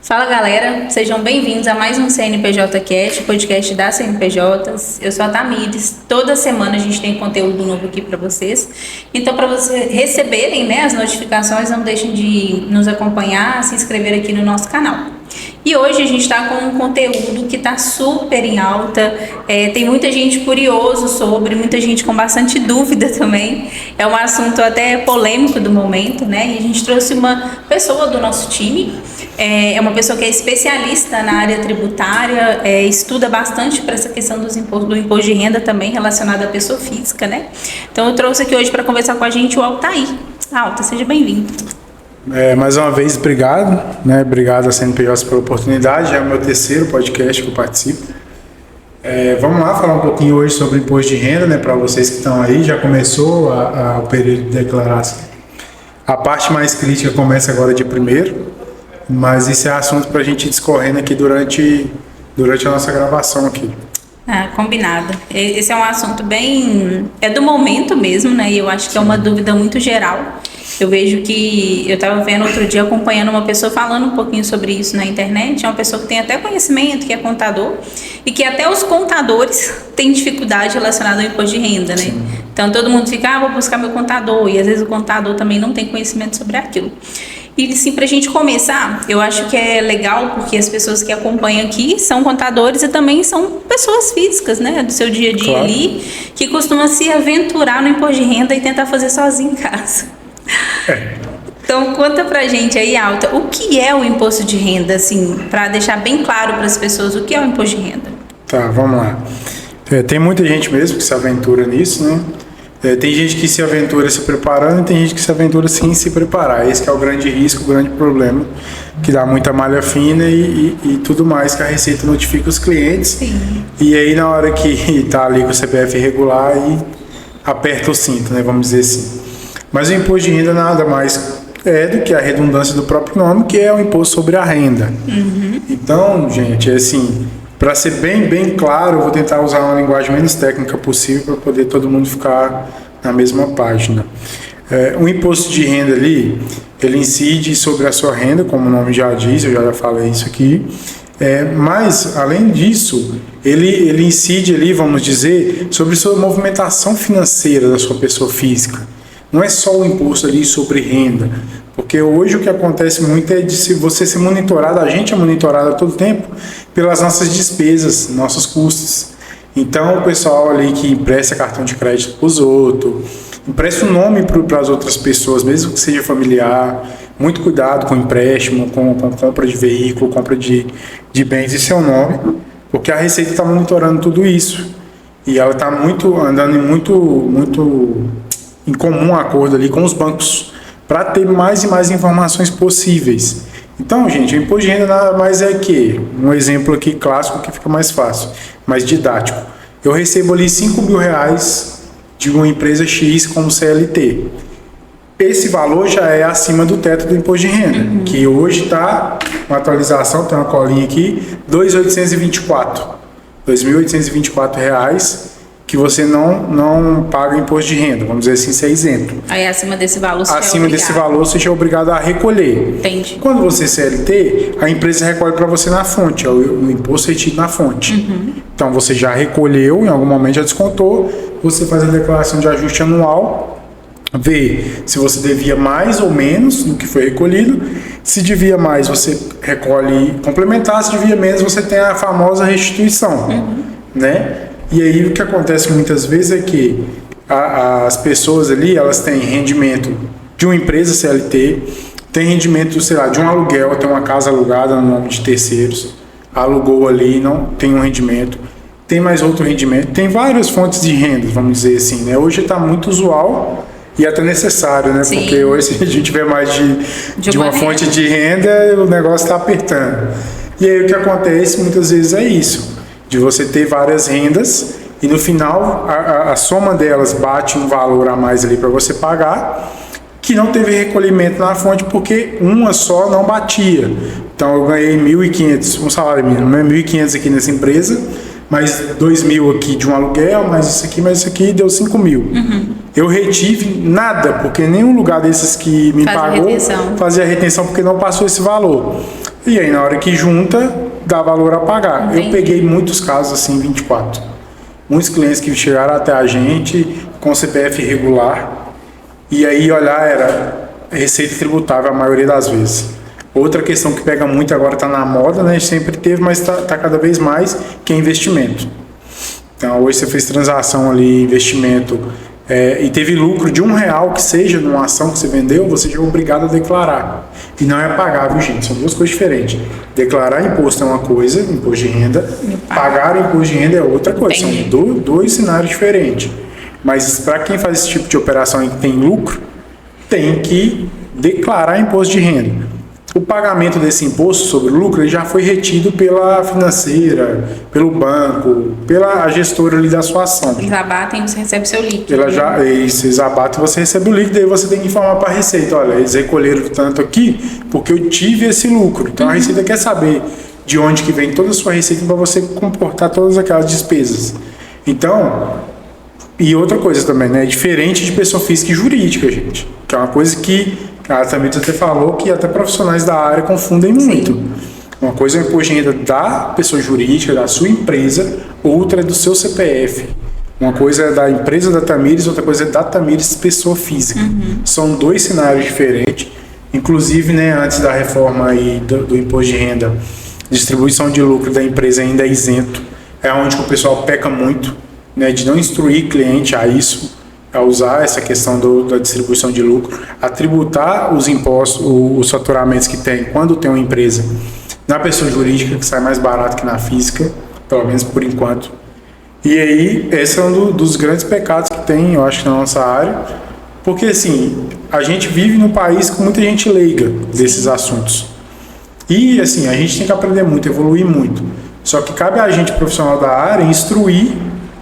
Fala galera, sejam bem-vindos a mais um CNPJ Cast, podcast da CNPJs. Eu sou a Tamires. Toda semana a gente tem conteúdo novo aqui para vocês. Então, para vocês receberem, as notificações, não deixem de nos acompanhar, se inscrever aqui no nosso canal. E hoje a gente está com um conteúdo que está super em alta, tem muita gente curioso sobre, muita gente com bastante dúvida também. É um assunto até polêmico do momento, E a gente trouxe uma pessoa do nosso time, é uma pessoa que é especialista na área tributária, estuda bastante para essa questão do imposto de renda também relacionado à pessoa física, Então eu trouxe aqui hoje para conversar com a gente o Altair. Alta, seja bem-vindo. Mais uma vez, obrigado, Obrigado a CNPJ pela oportunidade. É o meu terceiro podcast que eu participo. Vamos lá falar um pouquinho hoje sobre imposto de renda, para vocês que estão aí. Já começou o período de declaração. A parte mais crítica começa agora de 1º, mas isso é assunto para a gente ir discorrendo aqui durante a nossa gravação aqui. Combinado. Esse é um assunto bem... é do momento mesmo, E eu acho que é uma dúvida muito geral. Eu vejo que... eu estava vendo outro dia, acompanhando uma pessoa falando um pouquinho sobre isso na internet. É uma pessoa que tem até conhecimento, que é contador. E que até os contadores têm dificuldade relacionada ao imposto de renda, Sim. Então todo mundo fica, vou buscar meu contador. E às vezes o contador também não tem conhecimento sobre aquilo. E sim, para a gente começar, eu acho que é legal porque as pessoas que acompanham aqui são contadores e também são pessoas físicas, do seu dia a dia, claro, ali, que costumam se aventurar no imposto de renda e tentar fazer sozinho em casa. Então conta pra gente aí, Alta, o que é o imposto de renda, assim, para deixar bem claro para as pessoas o que é o imposto de renda. Tá, vamos lá. Tem muita gente mesmo que se aventura nisso, Tem gente que se aventura se preparando e tem gente que se aventura sem se preparar. Esse que é o grande risco, o grande problema, que dá muita malha fina e tudo mais que a Receita notifica os clientes. Sim. E aí na hora que está ali com o CPF irregular e aperta o cinto, vamos dizer assim. Mas o imposto de renda nada mais é do que a redundância do próprio nome, que é o imposto sobre a renda. Uhum. Então, gente, assim... Para ser bem claro, eu vou tentar usar uma linguagem menos técnica possível para poder todo mundo ficar na mesma página. O imposto de renda ali, ele incide sobre a sua renda, como o nome já diz, eu já falei isso aqui. Mas, além disso, ele incide ali, vamos dizer, sobre sua movimentação financeira da sua pessoa física. Não é só o imposto ali sobre renda. Porque hoje o que acontece muito é de você ser monitorado, a gente é monitorado a todo tempo pelas nossas despesas, nossos custos. Então o pessoal ali que empresta cartão de crédito para os outros, empresta o nome para as outras pessoas, mesmo que seja familiar, muito cuidado com empréstimo, com compra de veículo, compra de bens em seu nome, porque a Receita está monitorando tudo isso. E ela está andando em muito em comum acordo ali com os bancos, para ter mais e mais informações possíveis. Então, gente, o imposto de renda nada mais é que, um exemplo aqui clássico que fica mais fácil, mais didático. Eu recebo ali R$5.000 de uma empresa X como CLT. Esse valor já é acima do teto do imposto de renda, que hoje está, uma atualização, tem uma colinha aqui, R$2.824, que você não paga imposto de renda, vamos dizer assim, você é isento. Aí acima desse valor você é obrigado a recolher. Entendi. Quando você é CLT, a empresa recolhe para você na fonte, é o imposto retido na fonte. Então você já recolheu, em algum momento já descontou, você faz a declaração de ajuste anual, vê se você devia mais ou menos do que foi recolhido. Se devia mais, você recolhe complementar, se devia menos, você tem a famosa restituição, E aí o que acontece muitas vezes é que as pessoas ali, elas têm rendimento de uma empresa CLT, tem rendimento, sei lá, de um aluguel, tem uma casa alugada no nome de terceiros, alugou ali, não tem um rendimento, tem mais outro rendimento, tem várias fontes de renda, vamos dizer assim, Hoje está muito usual e até necessário, Sim. Porque hoje se a gente tiver mais de uma fonte de renda, o negócio está apertando. E aí o que acontece muitas vezes é isso, de você ter várias rendas e no final a soma delas bate um valor a mais ali para você pagar, que não teve recolhimento na fonte porque uma só não batia. Então eu ganhei 1.500, um salário mínimo, 1.500 aqui nessa empresa, mais 2.000 aqui de um aluguel, mais isso aqui deu 5.000. Eu retive nada, porque nenhum lugar desses que me pagou fazia retenção porque não passou esse valor. E aí na hora que junta, dá valor a pagar. Entendi. Eu peguei muitos casos assim, 24. Muitos clientes que chegaram até a gente com CPF irregular, e aí olhar era receita tributável a maioria das vezes. Outra questão que pega muito agora, está na moda, né? Sempre teve, mas está cada vez mais, que é investimento. Então hoje você fez transação ali, investimento, e teve lucro de R$1 que seja numa ação que você vendeu, você já é obrigado a declarar. E não é pagável, gente. São duas coisas diferentes. Declarar imposto é uma coisa, imposto de renda. Pagar imposto de renda é outra coisa. Entendi. São dois cenários diferentes. Mas para quem faz esse tipo de operação e tem lucro, tem que declarar imposto de renda. O pagamento desse imposto sobre o lucro ele já foi retido pela financeira, pelo banco, pela gestora ali da sua ação. Eles abatem, você recebe seu líquido. Eles abatem, você recebe o líquido, aí você tem que informar para a Receita, olha, eles recolheram tanto aqui porque eu tive esse lucro. Então a Receita quer saber de onde que vem toda a sua receita para você comportar todas aquelas despesas. Então, e outra coisa também, né? É diferente de pessoa física e jurídica, gente. Que é uma coisa que a também até falou que até profissionais da área confundem muito. Sim. Uma coisa é o imposto de renda da pessoa jurídica, da sua empresa, outra é do seu CPF. Uma coisa é da empresa da Tamires, outra coisa é da Tamires pessoa física. São dois cenários diferentes. Inclusive, né, antes da reforma aí do imposto de renda, distribuição de lucro da empresa ainda é isento. É onde o pessoal peca muito, né, de não instruir cliente a isso, a usar essa questão da distribuição de lucro, a tributar os impostos, os faturamentos que tem quando tem uma empresa na pessoa jurídica, que sai mais barato que na física, pelo menos por enquanto. E aí, esse é um dos grandes pecados que tem, eu acho, na nossa área, porque assim, a gente vive num país com muita gente leiga desses assuntos. E assim, a gente tem que aprender muito, evoluir muito. Só que cabe a gente, profissional da área, instruir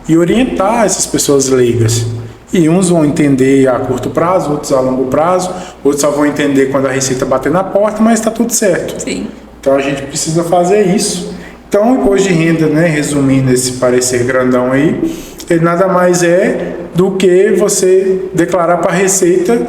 e orientar essas pessoas leigas. E uns vão entender a curto prazo, outros a longo prazo, outros só vão entender quando a receita bater na porta, mas está tudo certo. Sim. Então a gente precisa fazer isso. Então o imposto de renda, né, resumindo esse parecer grandão aí, ele nada mais é do que você declarar para a Receita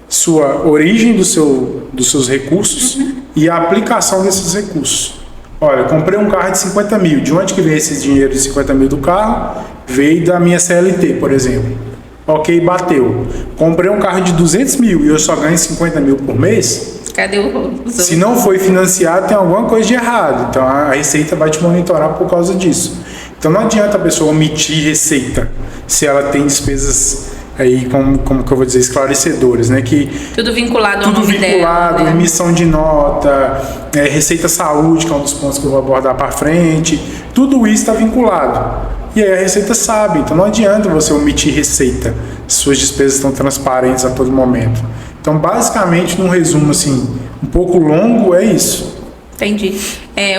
sua origem dos seus recursos e a aplicação desses recursos. Olha, comprei um carro de 50 mil. De onde que veio esse dinheiro de 50 mil do carro? Veio da minha CLT, por exemplo. Ok, bateu. Comprei um carro de 200 mil e eu só ganho 50 mil por mês. Cadê o... Se não foi financiado, tem alguma coisa de errado. Então a Receita vai te monitorar por causa disso. Então não adianta a pessoa omitir receita se ela tem despesas aí, como que eu vou dizer, esclarecedoras, né? Que tudo vinculado ao tudo nome vinculado, dela, né? Emissão de nota, Receita Saúde, que é um dos pontos que eu vou abordar para frente. Tudo isso está vinculado. E aí a Receita sabe, então não adianta você omitir receita, suas despesas estão transparentes a todo momento. Então, basicamente, num resumo assim, um pouco longo, é isso. Entendi.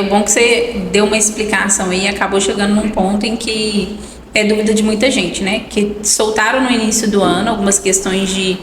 O bom que você deu uma explicação aí e acabou chegando num ponto em que é dúvida de muita gente, né? Que soltaram no início do ano algumas questões de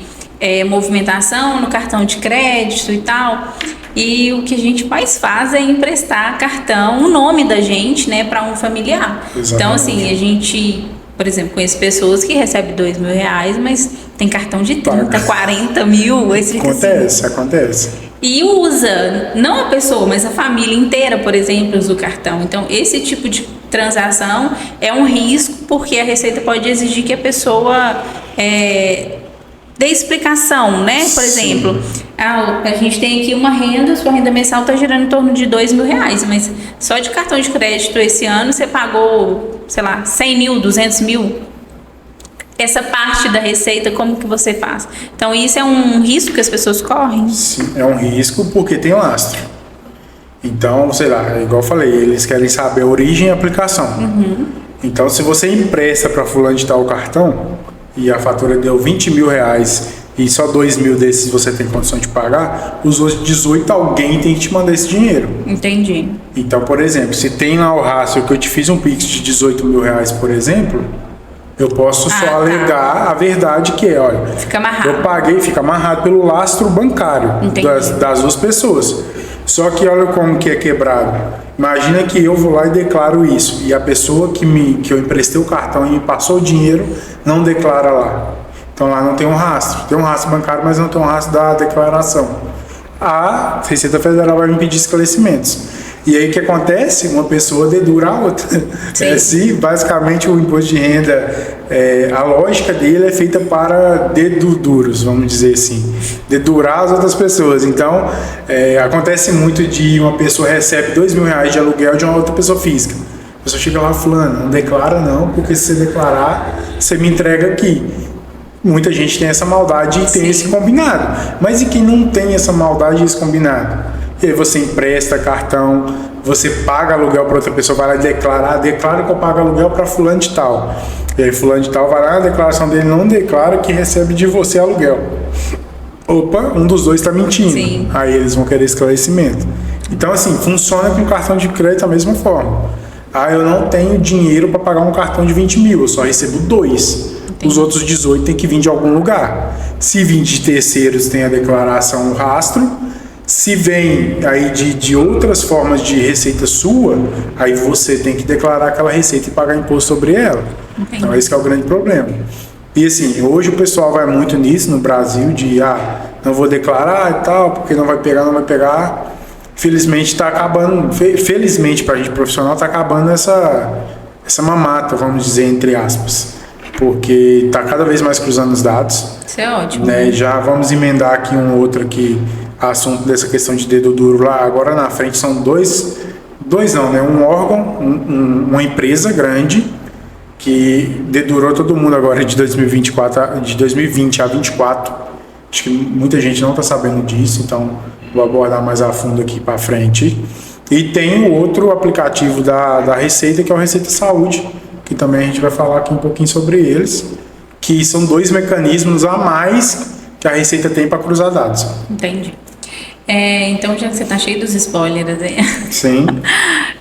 movimentação no cartão de crédito e tal. E o que a gente mais faz é emprestar cartão, o nome da gente, né, para um familiar. Exatamente. Então, assim, a gente, por exemplo, conheço pessoas que recebem R$2.000, mas tem cartão de 30, 40 mil. Aí você fica assim, Acontece. e usa, não a pessoa, mas a família inteira, por exemplo, usa o cartão. Então, esse tipo de transação é um risco, porque a Receita pode exigir que a pessoa dê explicação, né? Por exemplo, a gente tem aqui uma renda, sua renda mensal está girando em torno de R$2.000, mas só de cartão de crédito esse ano você pagou, sei lá, 100 mil, 200 mil. Essa parte da receita, como que você faz? Então, isso é um risco que as pessoas correm? Sim, é um risco porque tem lastro. Então, sei lá, igual eu falei, eles querem saber a origem e a aplicação. Então, se você empresta para fulano de tal cartão e a fatura deu R$20.000 e só 2 mil desses você tem condição de pagar, os outros 18 alguém tem que te mandar esse dinheiro. Entendi. Então, por exemplo, se tem lá o rastro que eu te fiz um Pix de R$18.000, por exemplo, eu posso só alegar a verdade que é, olha, fica amarrado. Eu paguei, fica amarrado pelo lastro bancário das duas pessoas. Só que olha como que é quebrado. Imagina que eu vou lá e declaro isso, e a pessoa que eu emprestei o cartão e me passou o dinheiro não declara lá. Então lá não tem um rastro. Tem um rastro bancário, mas não tem um rastro da declaração. a Receita Federal vai me pedir esclarecimentos. E aí o que acontece? Uma pessoa dedura a outra. Se basicamente o imposto de renda, a lógica dele é feita para deduduros, vamos dizer assim, dedurar as outras pessoas. Então, acontece muito de uma pessoa recebe R$2.000 de aluguel de uma outra pessoa física. A pessoa chega lá falando, não declara não, porque se você declarar, você me entrega aqui. Muita gente tem essa maldade e tem esse combinado. Mas e quem não tem essa maldade e esse combinado? E aí você empresta cartão, você paga aluguel para outra pessoa, vai lá declara que eu pago aluguel para fulano de tal. E aí fulano de tal vai lá, a declaração dele não declara que recebe de você aluguel. Opa, um dos dois está mentindo. Sim. Aí eles vão querer esclarecimento. Então assim, funciona com cartão de crédito da mesma forma. Eu não tenho dinheiro para pagar um cartão de 20 mil, eu só recebo 2. Os outros 18 tem que vir de algum lugar. Se vir de terceiros, tem a declaração no rastro. Se vem aí de outras formas de receita sua, aí você tem que declarar aquela receita e pagar imposto sobre ela. Entendi. Então esse que é o grande problema. E assim, hoje o pessoal vai muito nisso no Brasil, de não vou declarar e tal, porque não vai pegar. Felizmente está acabando, felizmente para a gente profissional está acabando essa mamata, vamos dizer, entre aspas. Porque está cada vez mais cruzando os dados. Isso é ótimo. Né? Já vamos emendar aqui um outro aqui, assunto dessa questão de dedo duro lá. Agora na frente são dois não, né? Um órgão, uma empresa grande que dedurou todo mundo agora de 2020 a 24. Acho que muita gente não está sabendo disso, então vou abordar mais a fundo aqui para frente. E tem o outro aplicativo da Receita, que é o Receita Saúde, que também a gente vai falar aqui um pouquinho sobre eles, que são 2 mecanismos a mais que a Receita tem para cruzar dados. Entendi. Então, já que você tá cheio dos spoilers aí, sim,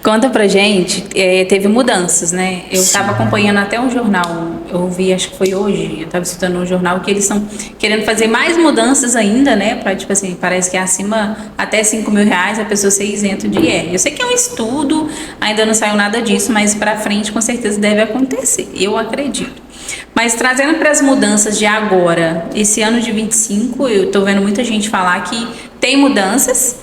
conta pra gente, teve mudanças, né? Eu estava acompanhando até um jornal, eu vi, acho que foi hoje, eu estava citando um jornal que eles estão querendo fazer mais mudanças ainda, né? Para, tipo assim, parece que acima até R$5.000 a pessoa ser isento de IR. Eu sei que é um estudo, ainda não saiu nada disso, mas para frente com certeza deve acontecer, eu acredito. Mas trazendo para as mudanças de agora, esse ano de 25, eu estou vendo muita gente falar que tem mudanças.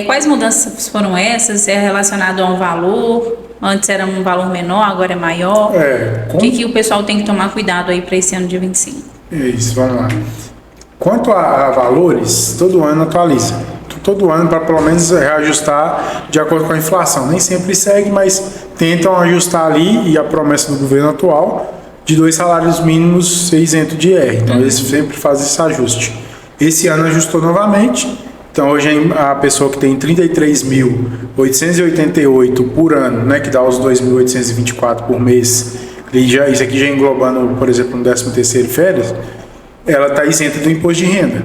Quais mudanças foram essas? É relacionado a um valor? Antes era um valor menor, agora é maior? O que o pessoal tem que tomar cuidado aí para esse ano de 25? Isso, vamos lá. Quanto a valores, todo ano atualiza. Todo ano para pelo menos reajustar de acordo com a inflação. Nem sempre segue, mas tentam ajustar ali, e a promessa do governo atual de 2 salários mínimos ser isento de IR. Então eles sempre fazem esse ajuste. Esse ano ajustou novamente. Então hoje a pessoa que tem 33.888 por ano, né, que dá os 2.824 por mês, isso aqui já englobando, por exemplo, no 13º férias, ela está isenta do imposto de renda,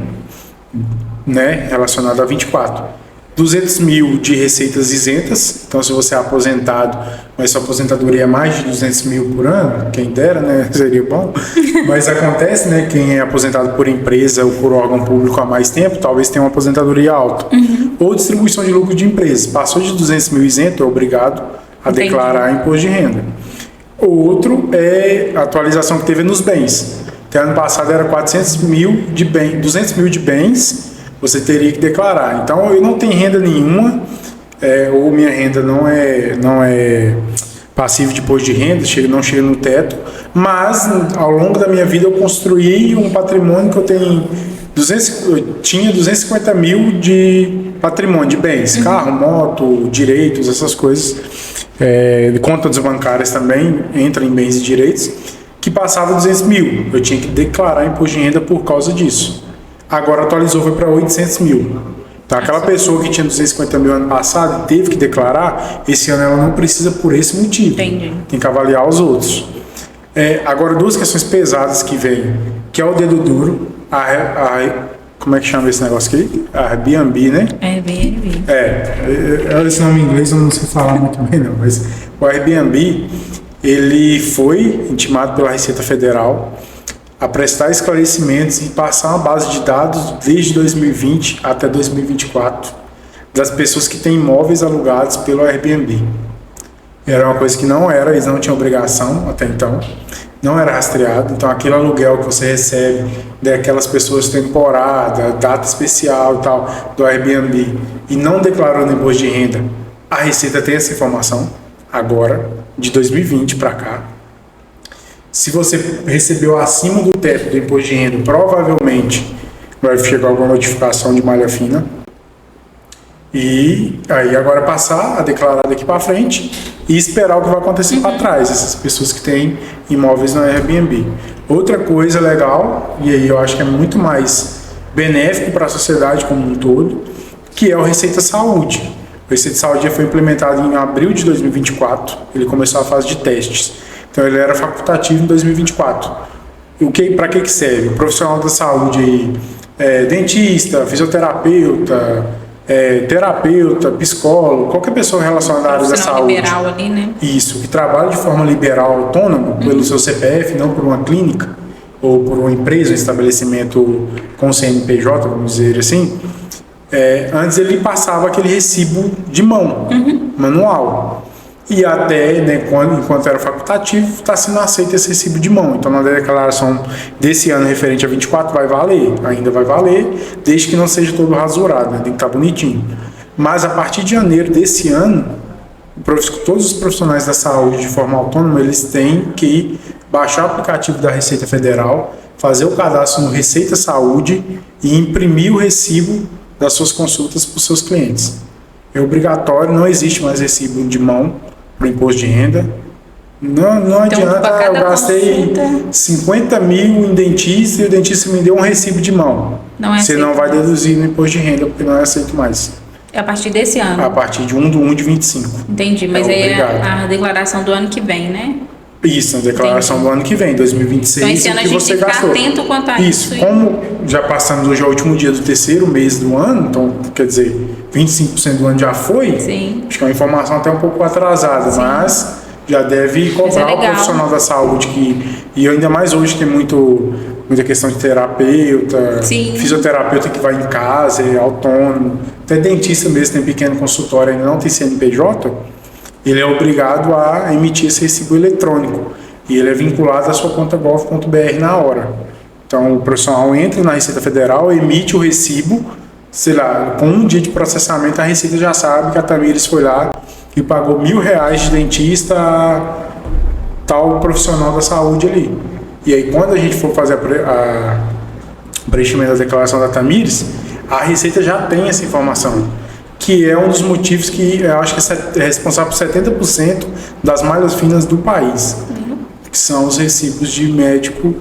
né, relacionado a 24. 200 mil de receitas isentas. Então se você é aposentado, mas sua aposentadoria é mais de 200 mil por ano, quem dera, né, seria bom, mas acontece, né, quem é aposentado por empresa ou por órgão público há mais tempo, talvez tenha uma aposentadoria alta. Ou distribuição de lucro de empresas, passou de 200 mil isento, é obrigado a declarar imposto de renda. O outro é a atualização que teve nos bens. Até ano passado era 200 mil de bens, você teria que declarar. Então eu não tenho renda nenhuma, ou minha renda não é passivo de imposto de renda, não chega no teto, mas ao longo da minha vida eu construí um patrimônio que eu tinha 250 mil de patrimônio, de bens, carro, moto, direitos, essas coisas, contas bancárias também entram em bens e direitos, que passava 200 mil, eu tinha que declarar imposto de renda por causa disso. Agora atualizou, foi para 800 mil. Então, aquela pessoa que tinha 250 mil ano passado e teve que declarar, esse ano ela não precisa por esse motivo. Entendi. Tem que avaliar os outros. Agora, 2 questões pesadas que vêm, que é o dedo duro, como é que chama esse negócio aqui? Airbnb, né? Airbnb. Esse nome em inglês eu não sei falar muito bem não, mas o Airbnb, ele foi intimado pela Receita Federal a prestar esclarecimentos e passar uma base de dados desde 2020 até 2024 das pessoas que têm imóveis alugados pelo Airbnb. Era uma coisa que eles não tinham obrigação até então, não era rastreado. Então, aquele aluguel que você recebe daquelas pessoas temporada, data especial e tal, do Airbnb, e não declarou no imposto de renda, a Receita tem essa informação agora, de 2020 para cá. Se você recebeu acima do teto do imposto de renda, provavelmente vai chegar alguma notificação de malha fina. E aí agora passar a declarar daqui para frente e esperar o que vai acontecer para trás, essas pessoas que têm imóveis no Airbnb. Outra coisa legal, e aí eu acho que é muito mais benéfico para a sociedade como um todo, que é o Receita Saúde. O Receita Saúde foi implementado em abril de 2024, ele começou a fase de testes. Então ele era facultativo em 2024. Para que serve? O profissional da saúde aí, dentista, fisioterapeuta, terapeuta, psicólogo, qualquer pessoa relacionada à área da saúde. Liberal ali, né? Isso, que trabalha de forma liberal, autônomo, pelo seu CPF, não por uma clínica ou por uma empresa, um estabelecimento com CNPJ, vamos dizer assim. Antes ele passava aquele recibo de mão, manual. E até, né, enquanto era facultativo, está sendo aceito esse recibo de mão. Então, na declaração desse ano referente a 24 vai valer, ainda vai valer, desde que não seja todo rasurado, né, tem que estar bonitinho. Mas a partir de janeiro desse ano, todos os profissionais da saúde de forma autônoma, eles têm que baixar o aplicativo da Receita Federal, fazer o cadastro no Receita Saúde e imprimir o recibo das suas consultas para os seus clientes. É obrigatório, não existe mais recibo de mão para o imposto de renda. Não adianta, eu gastei 50 mil em dentista e o dentista me deu um recibo de mão. Você não vai deduzir no imposto de renda porque não é aceito mais. É a partir desse ano? A partir de 1/1/25. Entendi, mas é a declaração do ano que vem, né? Isso, a declaração do ano que vem, 2026. Então esse ano a gente tem que ficar atento quanto a isso. Como já passamos hoje ao último dia do terceiro mês do ano, então quer dizer, 25% do ano já foi. Sim. Acho que é uma informação até um pouco atrasada, mas já deve cobrar o profissional da saúde e ainda mais hoje tem muita questão de terapeuta, fisioterapeuta que vai em casa, é autônomo, até dentista mesmo, tem pequeno consultório, ainda não tem CNPJ, ele é obrigado a emitir esse recibo eletrônico e ele é vinculado à sua conta gov.br na hora. Então o profissional entra na Receita Federal, emite o recibo, sei lá, com um dia de processamento a Receita já sabe que a Tamires foi lá e pagou R$1.000 de dentista a tal profissional da saúde ali. E aí quando a gente for fazer o preenchimento da declaração da Tamires, a Receita já tem essa informação, que é um dos motivos que eu acho que é responsável por 70% das malhas finas do país, que são os recibos de médico,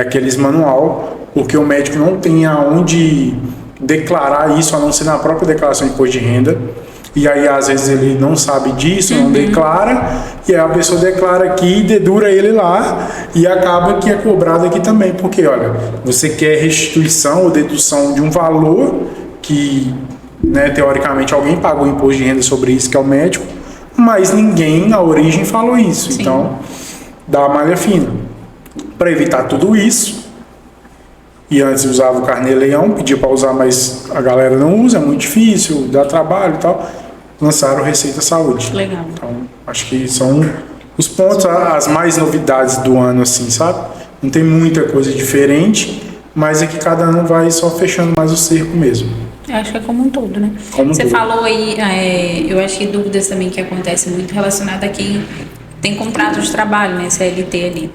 aqueles manual, porque o médico não tem aonde declarar isso, a não ser na própria declaração de imposto de renda, e aí às vezes ele não sabe disso, não declara, e aí a pessoa declara aqui, dedura ele lá, e acaba que é cobrado aqui também, porque olha, você quer restituição ou dedução de um valor que, né, teoricamente alguém pagou imposto de renda sobre isso, que é o médico, mas ninguém na origem falou isso. Sim. Então dá a malha fina. Para evitar tudo isso, e antes usava o carnê-leão, pedia para usar, mas a galera não usa, é muito difícil, dá trabalho e tal, lançaram o Receita Saúde. Legal. Então acho que são os pontos, as mais novidades do ano, assim, sabe? Não tem muita coisa diferente, mas é que cada ano vai só fechando mais o cerco mesmo. Eu acho que é como um todo, né? Você falou aí, eu acho que dúvidas também que acontecem muito relacionadas a quem tem contrato de trabalho, né? CLT ali.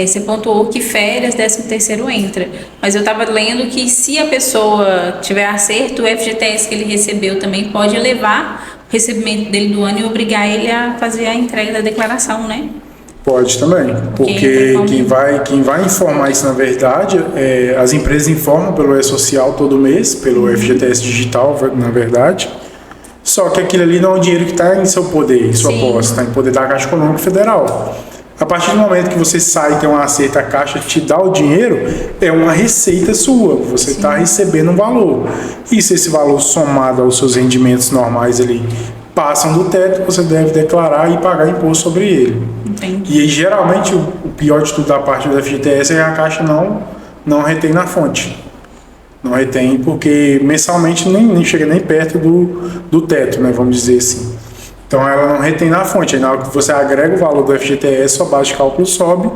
Você pontuou que férias, 13º entra. Mas eu estava lendo que se a pessoa tiver acerto, o FGTS que ele recebeu também pode elevar o recebimento dele do ano e obrigar ele a fazer a entrega da declaração, né? Pode também, porque quem vai informar isso, na verdade, as empresas informam pelo E-Social todo mês, pelo FGTS digital, na verdade, só que aquilo ali não é um dinheiro que está em seu poder, em sua posse, está em poder da Caixa Econômica Federal. A partir do momento que você sai e tem uma aceita, a Caixa te dá o dinheiro, é uma receita sua, você está recebendo um valor. E se esse valor somado aos seus rendimentos normais ali passam do teto, você deve declarar e pagar imposto sobre ele. Entendi. E geralmente o pior de tudo da parte do FGTS é que a Caixa não retém na fonte. Não retém porque mensalmente nem chega nem perto do teto, né, vamos dizer assim. Então ela não retém na fonte. Aí na hora que você agrega o valor do FGTS, sua base de cálculo sobe,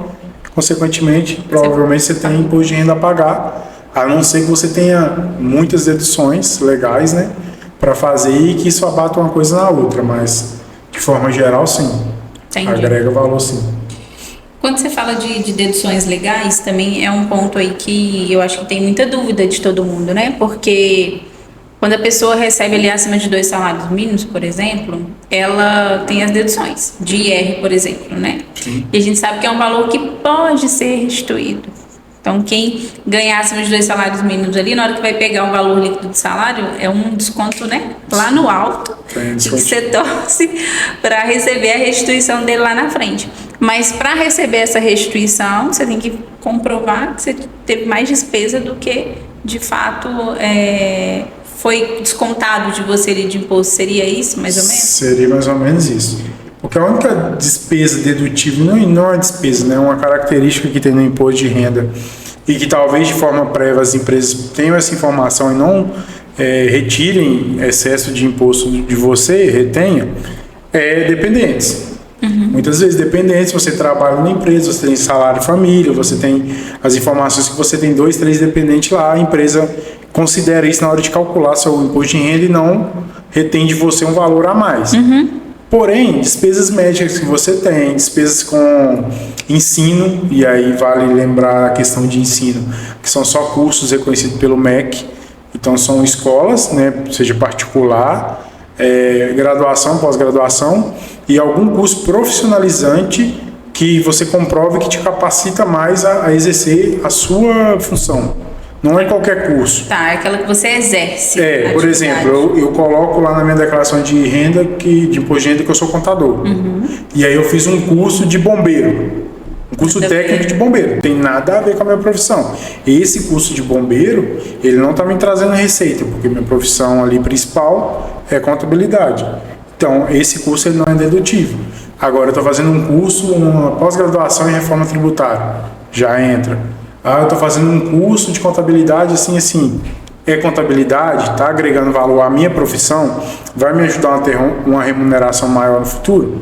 consequentemente, provavelmente você tem imposto de renda a pagar, a não ser que você tenha muitas deduções legais, né, para fazer e que isso abata uma coisa na outra, mas de forma geral, sim. Entendi. Agrega valor, sim. Quando você fala de deduções legais, também é um ponto aí que eu acho que tem muita dúvida de todo mundo, né? Porque quando a pessoa recebe ali acima de 2 salários mínimos, por exemplo, ela tem as deduções de IR, por exemplo, né? Sim. E a gente sabe que é um valor que pode ser restituído. Então, quem ganhar acima de 2 salários mínimos ali, na hora que vai pegar o valor líquido do salário, é um desconto, né? Lá no alto, que você torce para receber a restituição dele lá na frente. Mas para receber essa restituição, você tem que comprovar que você teve mais despesa do que, de fato, foi descontado de você ali de imposto. Seria isso, mais ou menos? Seria mais ou menos isso. Porque a única despesa dedutível não é uma despesa, né? É uma característica que tem no imposto de renda e que talvez de forma prévia as empresas tenham essa informação e não retirem excesso de imposto de você, retenha, dependentes. Uhum. Muitas vezes dependentes, você trabalha na empresa, você tem salário família, você tem as informações que você tem 2, 3 dependentes lá, a empresa considera isso na hora de calcular seu imposto de renda e não retém de você um valor a mais. Uhum. Porém, despesas médicas que você tem, despesas com ensino, e aí vale lembrar a questão de ensino, que são só cursos reconhecidos pelo MEC, então são escolas, né, seja particular, graduação, pós-graduação, e algum curso profissionalizante que você comprove que te capacita mais a exercer a sua função. Não é qualquer curso. Tá, é aquela que você exerce. Por exemplo, eu coloco lá na minha declaração de renda, de imposto de renda, que eu sou contador. Uhum. E aí eu fiz um curso de bombeiro. Um curso técnico de bombeiro. Não tem nada a ver com a minha profissão. Esse curso de bombeiro, ele não está me trazendo receita, porque minha profissão ali principal é contabilidade. Então, esse curso ele não é dedutível. Agora, eu estou fazendo um curso, uma pós-graduação em reforma tributária. Já entra. Eu estou fazendo um curso de contabilidade assim. É contabilidade, está agregando valor à minha profissão, vai me ajudar a ter uma remuneração maior no futuro?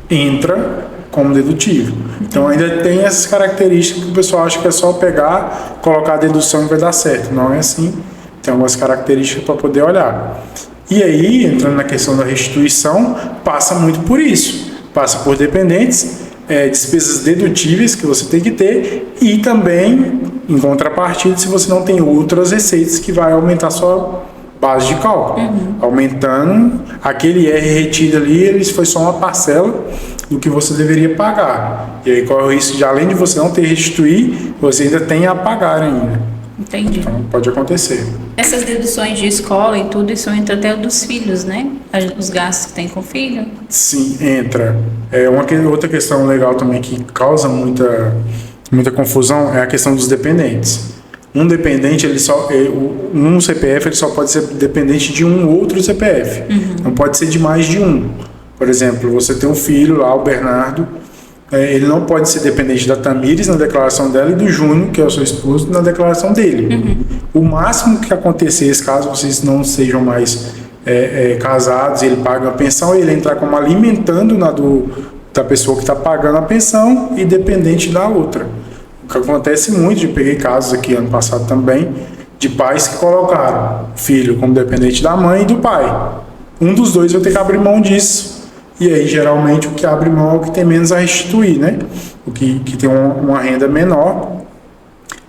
Entra como dedutível. Então ainda tem essas características que o pessoal acha que é só pegar, colocar a dedução e vai dar certo. Não é assim. Tem algumas características para poder olhar. E aí, entrando na questão da restituição, passa muito por isso. Passa por dependentes, despesas dedutíveis que você tem que ter e também, em contrapartida, se você não tem outras receitas que vai aumentar a sua base de cálculo. Uhum. Aumentando aquele IR retido ali, ele foi só uma parcela do que você deveria pagar. E aí corre o risco de, além de você não ter restituir, você ainda tem a pagar ainda. Entendi. Então pode acontecer. Essas deduções de escola e tudo, isso entra até o dos filhos, né? Os gastos que tem com o filho. Sim, entra. Outra questão legal também que causa muita confusão é a questão dos dependentes. Um dependente, um CPF ele só pode ser dependente de um outro CPF. Uhum. Não pode ser de mais de um. Por exemplo, você tem um filho lá, o Bernardo, ele não pode ser dependente da Tamires na declaração dela e do Júnior, que é o seu esposo, na declaração dele. Uhum. O máximo que acontecer, caso vocês não sejam mais casados, ele paga a pensão, ele entrar como alimentando da pessoa que está pagando a pensão e dependente da outra. O que acontece muito, eu peguei casos aqui ano passado também, de pais que colocaram filho como dependente da mãe e do pai. Um dos dois vai ter que abrir mão disso. E aí, geralmente, o que abre mão é o que tem menos a restituir, né? O que tem uma renda menor,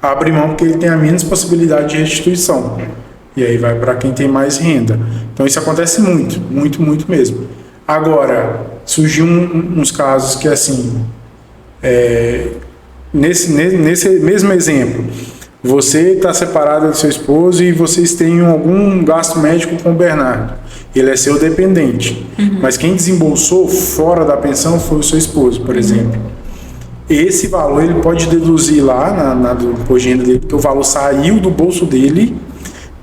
abre mão porque ele tem a menos possibilidade de restituição. E aí vai para quem tem mais renda. Então, isso acontece muito, muito, muito mesmo. Agora, surgiu uns casos que, assim, nesse mesmo exemplo, você está separado do seu esposo e vocês têm algum gasto médico com o Bernardo. Ele é seu dependente. Uhum. Mas quem desembolsou fora da pensão foi o seu esposo, por exemplo. Esse valor ele pode deduzir lá do imposto de renda dele, porque o valor saiu do bolso dele,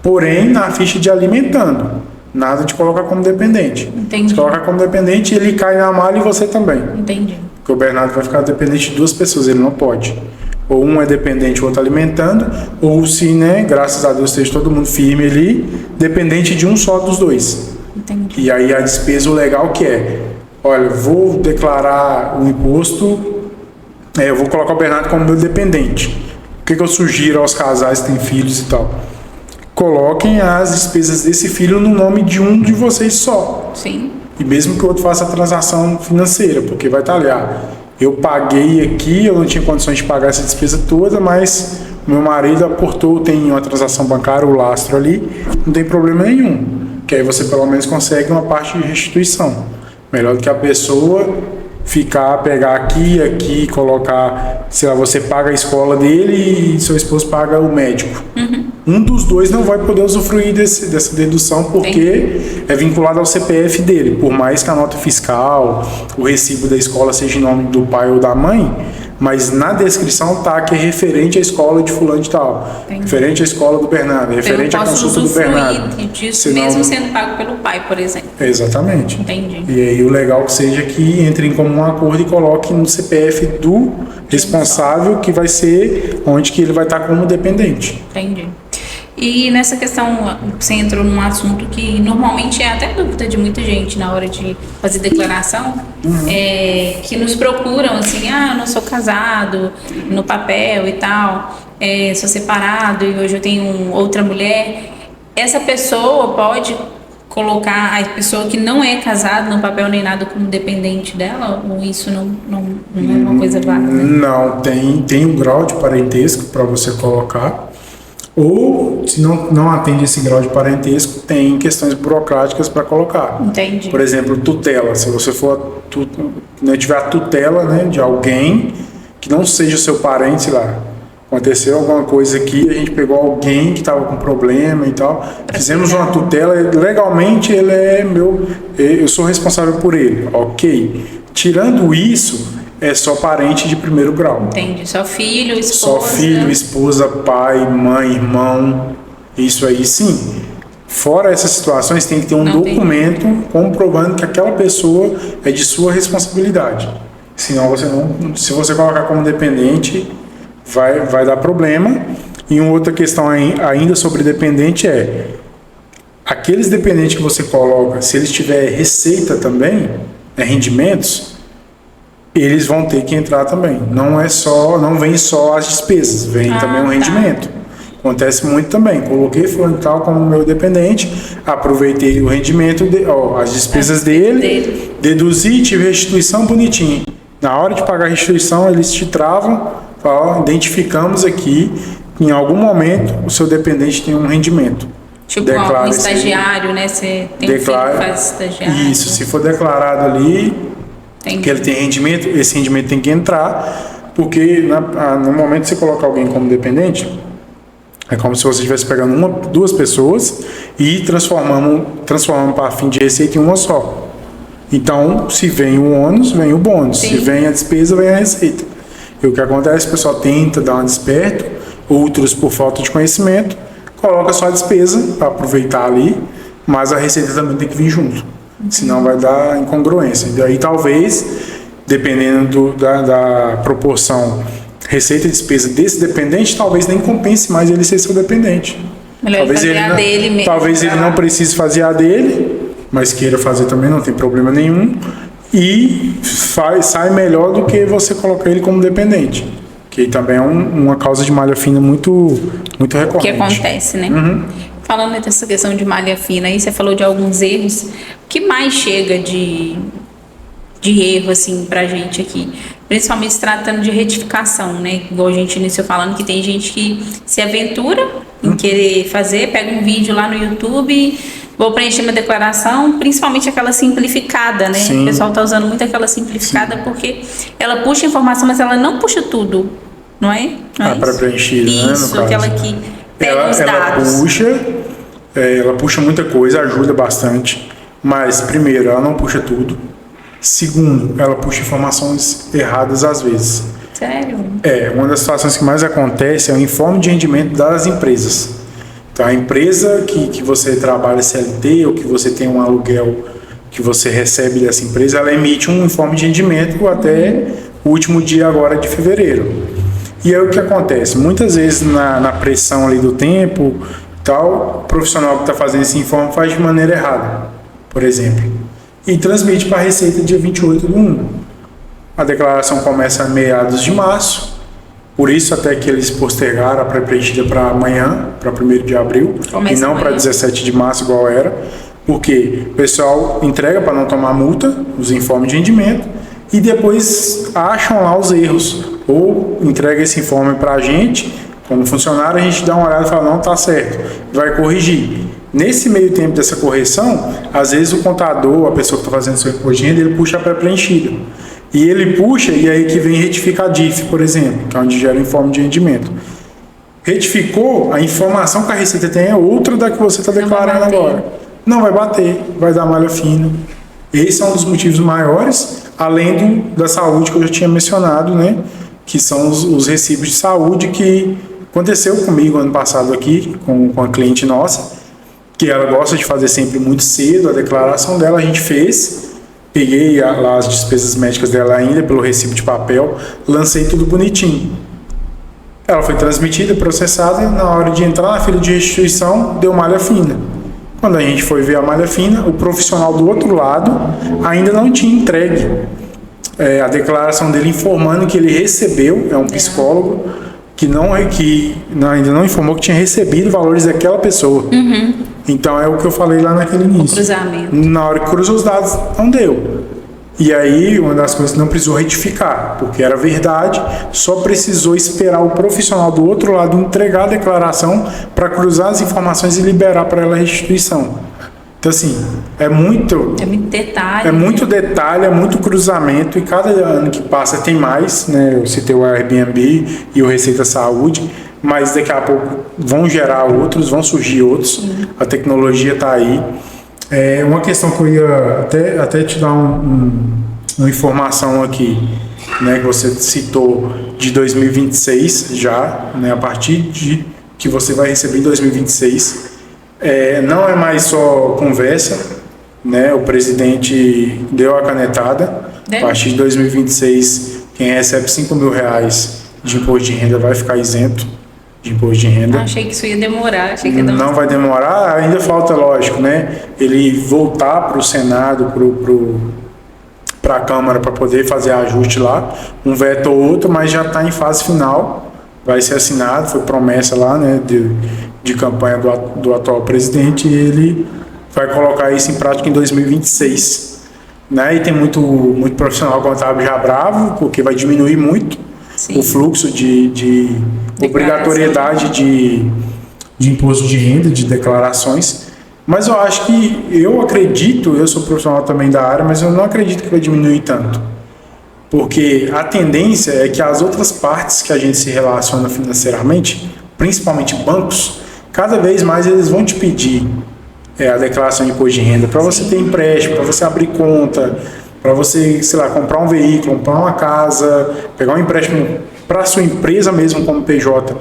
porém na ficha de alimentando. Nada de colocar como dependente. Entendi. Se colocar como dependente, ele cai na malha e você também. Entendi. Porque o Bernardo vai ficar dependente de 2 pessoas, ele não pode. Ou um é dependente, o outro alimentando, ou se, né, graças a Deus, esteja todo mundo firme ali, dependente de um só dos dois. Entendi. E aí a despesa, o legal que olha, vou declarar o imposto, eu vou colocar o Bernardo como meu dependente. O que eu sugiro aos casais que têm filhos e tal? Coloquem as despesas desse filho no nome de um de vocês só. Sim. E mesmo que o outro faça a transação financeira, porque vai estar ali, eu paguei aqui, eu não tinha condições de pagar essa despesa toda, mas meu marido aportou, tem uma transação bancária, o lastro ali, não tem problema nenhum. Que aí você pelo menos consegue uma parte de restituição. Melhor do que a pessoa pegar aqui, colocar, sei lá, você paga a escola dele e seu esposo paga o médico. Um dos dois não vai poder usufruir dessa dedução porque é vinculado ao CPF dele. Por mais que a nota fiscal, o recibo da escola seja em nome do pai ou da mãe, mas na descrição tá que é referente à escola de fulano de tal, referente à escola do Bernardo, referente à consulta do Bernardo. Disso, senão, mesmo sendo pago pelo pai, por exemplo. Exatamente. Entendi. E aí o legal que seja que entre em comum acordo e coloque no CPF do responsável, que vai ser onde que ele vai estar como dependente. Entendi. E nessa questão, você entrou num assunto que normalmente é até dúvida de muita gente na hora de fazer declaração, que nos procuram assim, eu não sou casado, no papel e tal, sou separado e hoje eu tenho outra mulher. Essa pessoa pode colocar a pessoa que não é casada no papel nem nada como dependente dela? Ou isso não é uma coisa válida? Não, tem um grau de parentesco para você colocar. Ou, se não atende esse grau de parentesco, tem questões burocráticas para colocar. Entendi. Por exemplo, tutela. Se você tiver a tutela, né, de alguém que não seja seu parente, sei lá, aconteceu alguma coisa aqui, a gente pegou alguém que estava com problema e tal, fizemos uma tutela, legalmente ele é eu sou responsável por ele, ok. Tirando isso, é só parente de primeiro grau. Entendi. Só filho, esposa. Só filho, esposa, pai, mãe, irmão. Isso aí sim. Fora essas situações, tem que ter um documento comprovando que aquela pessoa é de sua responsabilidade. Senão se você colocar como dependente, vai dar problema. E uma outra questão ainda sobre dependente aqueles dependentes que você coloca, se eles tiverem receita também, rendimentos, eles vão ter que entrar também. Não vem só as despesas, vem também o rendimento. Acontece muito também. Coloquei fulano tal como meu dependente, aproveitei o rendimento, as despesas dele, deduzi, tive restituição bonitinho. Na hora de pagar a restituição, eles te travam, falam, identificamos aqui, em algum momento, o seu dependente tem um rendimento. Tipo um estagiário, né? Você tem um filho que faz estagiário. Isso, se for declarado ali, que ele tem rendimento, esse rendimento tem que entrar, porque no momento que você colocar alguém como dependente, é como se você estivesse pegando duas pessoas e transformando para fim de receita em uma só. Então, se vem o ônus, vem o bônus. Sim. Se vem a despesa, vem a receita. E o que acontece, o pessoal tenta dar um desperto, outros por falta de conhecimento, coloca só a despesa para aproveitar ali, mas a receita também tem que vir junto. Senão vai dar incongruência. E daí talvez, dependendo da proporção receita e despesa desse dependente, talvez nem compense mais ele ser seu dependente. Talvez ele não precise fazer a dele, mas queira fazer também, não tem problema nenhum. E sai melhor do que você colocar ele como dependente. Que também é uma causa de malha fina muito recorrente. O que acontece, né? Falando dessa questão de malha fina, aí você falou de alguns erros. O que mais chega de erro, assim, pra gente aqui? Principalmente se tratando de retificação, né? Igual a gente iniciou falando que tem gente que se aventura em querer fazer, pega um vídeo lá no YouTube, vou preencher minha declaração, principalmente aquela simplificada, né? Sim. O pessoal tá usando muito aquela simplificada. Sim. Porque ela puxa informação, mas ela não puxa tudo, não é? Para preencher, né? Isso, aquela que pega os dados. Ela puxa muita coisa, ajuda bastante, mas primeiro, ela não puxa tudo. Segundo, ela puxa informações erradas às vezes. Sério? Uma das situações que mais acontece é o informe de rendimento das empresas. Então, a empresa que você trabalha CLT ou que você tem um aluguel que você recebe dessa empresa, ela emite um informe de rendimento até o último dia agora de fevereiro. E aí o que acontece? Muitas vezes na pressão ali do tempo, tal, o profissional que está fazendo esse informe faz de maneira errada. Por exemplo, e transmite para a Receita dia 28/1. A declaração começa a meados de março, por isso até que eles postergaram a pré-preenchida para amanhã, para 1º de abril, e não para 17 de março igual era, porque o pessoal entrega para não tomar multa, os informes de rendimento, e depois acham lá os erros, ou entrega esse informe para a gente, como funcionário, a gente dá uma olhada e fala, não, tá certo, vai corrigir. Nesse meio tempo dessa correção, às vezes o contador, a pessoa que está fazendo seu imposto de renda, ele puxa a pré-preenchida. E ele puxa, e aí que vem retificar a DIF, por exemplo, que é onde gera o informe de rendimento. Retificou, a informação que a Receita tem é outra da que você está declarando agora. Não vai bater, vai dar malha fina. Esse é um dos motivos maiores, além da saúde que eu já tinha mencionado, né? Que são os recibos de saúde que aconteceu comigo ano passado aqui, com a cliente nossa, que ela gosta de fazer sempre muito cedo a declaração dela, a gente fez, peguei lá as despesas médicas dela ainda pelo recibo de papel, lancei tudo bonitinho. Ela foi transmitida, processada, e na hora de entrar na fila de restituição, deu malha fina. Quando a gente foi ver a malha fina, o profissional do outro lado ainda não tinha entregue a declaração dele informando que ele recebeu, é um psicólogo, que ainda não informou que tinha recebido valores daquela pessoa. Então é o que eu falei lá naquele início. Cruzamento. Na hora que cruzou os dados, não deu. E aí, uma das coisas que não precisou retificar, porque era verdade, só precisou esperar o profissional do outro lado entregar a declaração para cruzar as informações e liberar para ela a restituição. Então, assim, é muito detalhe. É muito detalhe, é muito cruzamento, e cada ano que passa tem mais, né? Eu citei o Airbnb e o Receita Saúde, mas daqui a pouco vão gerar outros, vão surgir outros. A tecnologia está aí. Uma questão que eu ia até te dar uma informação aqui, né, que você citou de 2026 já, né, a partir de que você vai receber em 2026, não é mais só conversa, né, o presidente deu a canetada, a partir de 2026 quem recebe R$5.000 de imposto de renda vai ficar isento de imposto de renda. Achei que isso ia demorar. Não vai demorar, ainda falta, lógico, né? Ele voltar para o Senado, para a Câmara, para poder fazer ajuste lá, um veto ou outro, mas já está em fase final, vai ser assinado, foi promessa lá, né, de campanha do atual presidente, e ele vai colocar isso em prática em 2026. Né? E tem muito profissional contábil já bravo, porque vai diminuir muito o fluxo de obrigatoriedade de imposto de renda, de declarações, mas eu acredito, eu sou profissional também da área, mas eu não acredito que vai diminuir tanto, porque a tendência é que as outras partes que a gente se relaciona financeiramente, principalmente bancos, cada vez mais eles vão te pedir a declaração de imposto de renda para você ter empréstimo, para você abrir conta, para você, sei lá, comprar um veículo, comprar uma casa, pegar um empréstimo para sua empresa mesmo como PJ,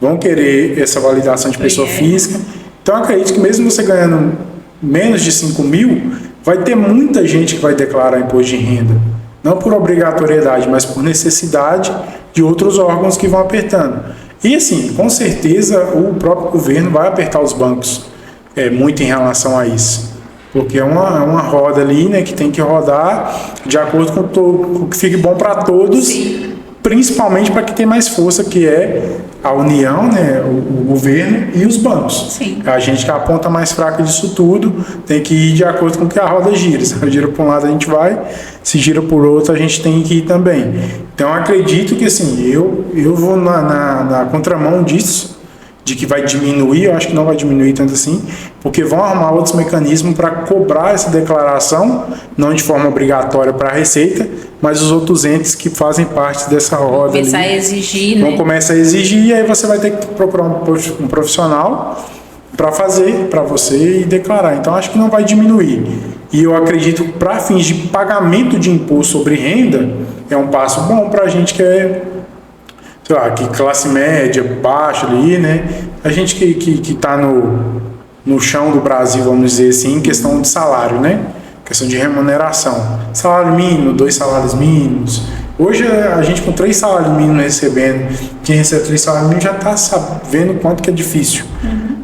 vão querer essa validação de pessoa física. Então, eu acredito que mesmo você ganhando menos de 5 mil, vai ter muita gente que vai declarar imposto de renda. Não por obrigatoriedade, mas por necessidade de outros órgãos que vão apertando. E assim, com certeza, o próprio governo vai apertar os bancos muito em relação a isso. Porque é uma roda ali, né, que tem que rodar de acordo com o que fique bom para todos. Sim. Principalmente para quem tem mais força, que é a União, né, o governo e os bancos. Sim. A gente que é a ponta mais fraca disso tudo tem que ir de acordo com o que a roda gira. Se ela gira para um lado a gente vai, se gira por outro a gente tem que ir também. Então acredito que assim, eu vou na contramão disso, de que vai diminuir, eu acho que não vai diminuir tanto assim, porque vão arrumar outros mecanismos para cobrar essa declaração, não de forma obrigatória para a Receita, mas os outros entes que fazem parte dessa roda. Começar a exigir, vão começar a exigir, e aí você vai ter que procurar um profissional para fazer para você e declarar. Então acho que não vai diminuir. E eu acredito que para fins de pagamento de imposto sobre renda, é um passo bom para a gente que é, sei lá, que classe média, baixa ali, né? A gente que está no chão do Brasil, vamos dizer assim, em questão de salário, né? Questão de remuneração. Salário mínimo, 2 salários mínimos. Hoje a gente com 3 salários mínimos recebendo, quem recebe 3 salários mínimos já está sabendo quanto que é difícil.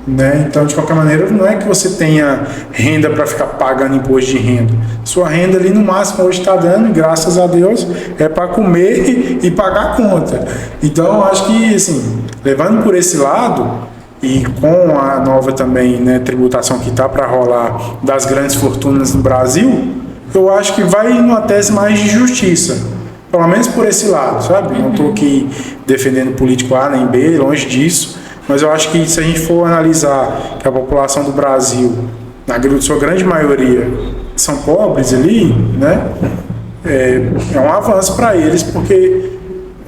né? Então, de qualquer maneira, não é que você tenha renda para ficar pagando imposto de renda. Sua renda ali no máximo hoje está dando, e graças a Deus, é para comer e pagar a conta. Então, eu acho que, assim, levando por esse lado e com a nova também, né, tributação que está para rolar das grandes fortunas no Brasil, eu acho que vai numa tese mais de justiça. Pelo menos por esse lado, sabe? Não estou aqui defendendo político A nem B, longe disso. Mas eu acho que se a gente for analisar que a população do Brasil, na sua grande maioria, são pobres ali, né? É um avanço para eles, porque,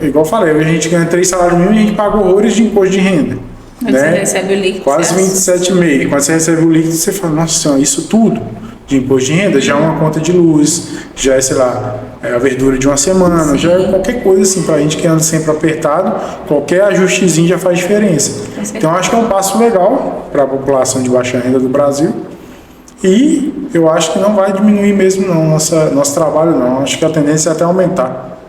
igual eu falei, a gente ganha 3 salários mínimos e a gente paga horrores de imposto de renda. Quando né? você recebe o líquido. Quase 27,5. Quando você recebe o líquido, você fala, nossa senhora, isso tudo de imposto de renda já é uma conta de luz, já é, sei lá, a verdura de uma semana, sim, já é qualquer coisa assim, pra gente que anda sempre apertado, qualquer ajustezinho já faz diferença. Então acho que é um passo legal para a população de baixa renda do Brasil e eu acho que não vai diminuir mesmo não nosso trabalho não, acho que a tendência é até aumentar.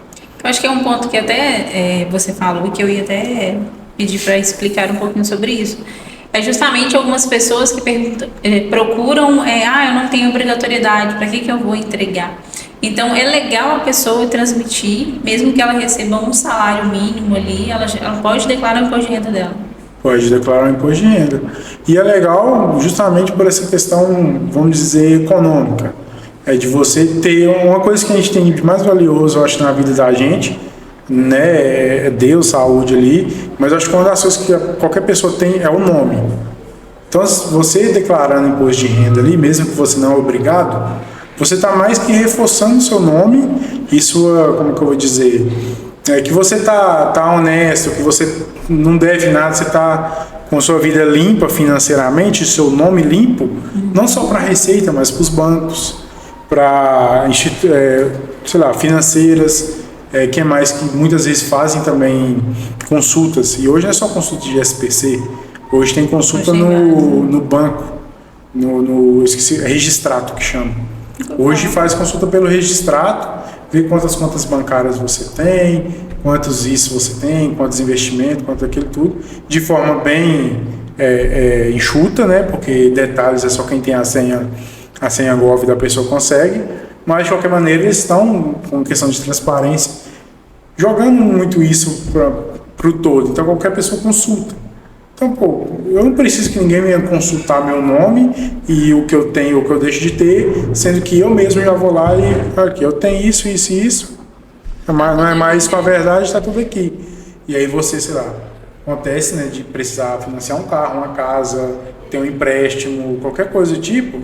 Eu acho que é um ponto que até você falou e que eu ia até pedir para explicar um pouquinho sobre isso. É justamente algumas pessoas que procuram, eu não tenho obrigatoriedade, para que eu vou entregar? Então, é legal a pessoa transmitir, mesmo que ela receba um salário mínimo ali, ela pode declarar o imposto de renda dela. Pode declarar o imposto de renda. E é legal justamente por essa questão, vamos dizer, econômica. É de você ter uma coisa que a gente tem de mais valioso, eu acho, na vida da gente, né, é Deus, saúde ali, mas acho que uma das coisas que qualquer pessoa tem é o nome. Então, se você declarando imposto de renda ali, mesmo que você não é obrigado, você está mais que reforçando o seu nome e sua, como que eu vou dizer, que você tá honesto, que você não deve nada, você está com sua vida limpa financeiramente, seu nome limpo, não só para a Receita, mas para os bancos, para sei lá, financeiras, que é mais que muitas vezes fazem também consultas, e hoje não é só consulta de SPC, hoje tem consulta no banco, esqueci, é Registrato que chama. Hoje faz consulta pelo Registrato, vê quantas contas bancárias você tem, quantos isso você tem, quantos investimentos, quanto aquilo tudo, de forma bem enxuta, né? Porque detalhes é só quem tem a senha Gov da pessoa consegue, mas de qualquer maneira eles estão com questão de transparência jogando muito isso para o todo, então qualquer pessoa consulta. Então, eu não preciso que ninguém venha consultar meu nome e o que eu tenho ou o que eu deixo de ter, sendo que eu mesmo já vou lá e aqui, eu tenho isso, isso e isso, não é mais com a verdade, está tudo aqui. E aí você, sei lá, acontece, né, de precisar financiar um carro, uma casa, ter um empréstimo, qualquer coisa do tipo,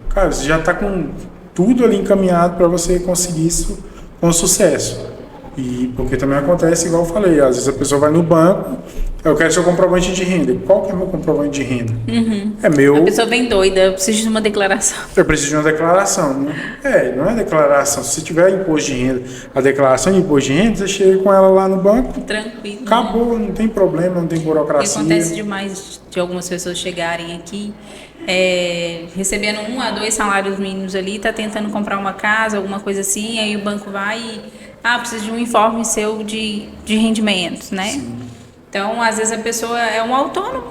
cara, você já está com tudo ali encaminhado para você conseguir isso com sucesso. E porque também acontece, igual eu falei, às vezes a pessoa vai no banco, eu quero seu comprovante de renda. Qual que é meu comprovante de renda? Uhum. É meu. A pessoa vem doida, eu preciso de uma declaração. Eu preciso de uma declaração. Não é declaração. Se tiver imposto de renda, a declaração de imposto de renda, você chega com ela lá no banco. Tranquilo. Acabou, não tem problema, não tem burocracia. E acontece demais de algumas pessoas chegarem aqui, recebendo 1 a 2 salários mínimos ali, tá tentando comprar uma casa, alguma coisa assim, aí o banco vai e precisa de um informe seu de rendimentos, né? Sim. Então, às vezes a pessoa é um autônomo,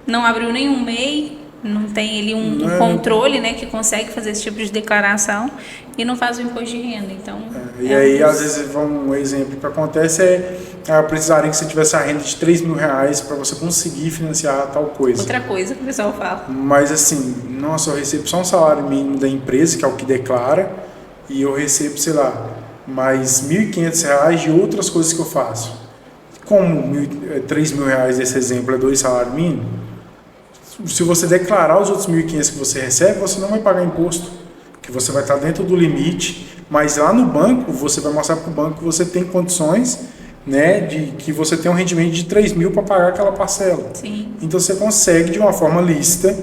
não abriu nenhum MEI, não tem ali um controle, né, que consegue fazer esse tipo de declaração e não faz o imposto de renda. Então, e aí, às vezes, um exemplo que acontece precisaria que você tivesse a renda de R$3.000 para você conseguir financiar tal coisa. Outra coisa que o pessoal fala. Mas assim, nossa, eu recebo só um salário mínimo da empresa, que é o que declara, e eu recebo, sei lá, mais R$1.500 de outras coisas que eu faço. Como R$3.000 desse exemplo é 2 salários mínimos, se você declarar os outros 1.500 que você recebe, você não vai pagar imposto, que você vai estar dentro do limite, mas lá no banco, você vai mostrar para o banco que você tem condições, né, de que você tem um rendimento de 3.000 para pagar aquela parcela. Sim. Então você consegue de uma forma lícita,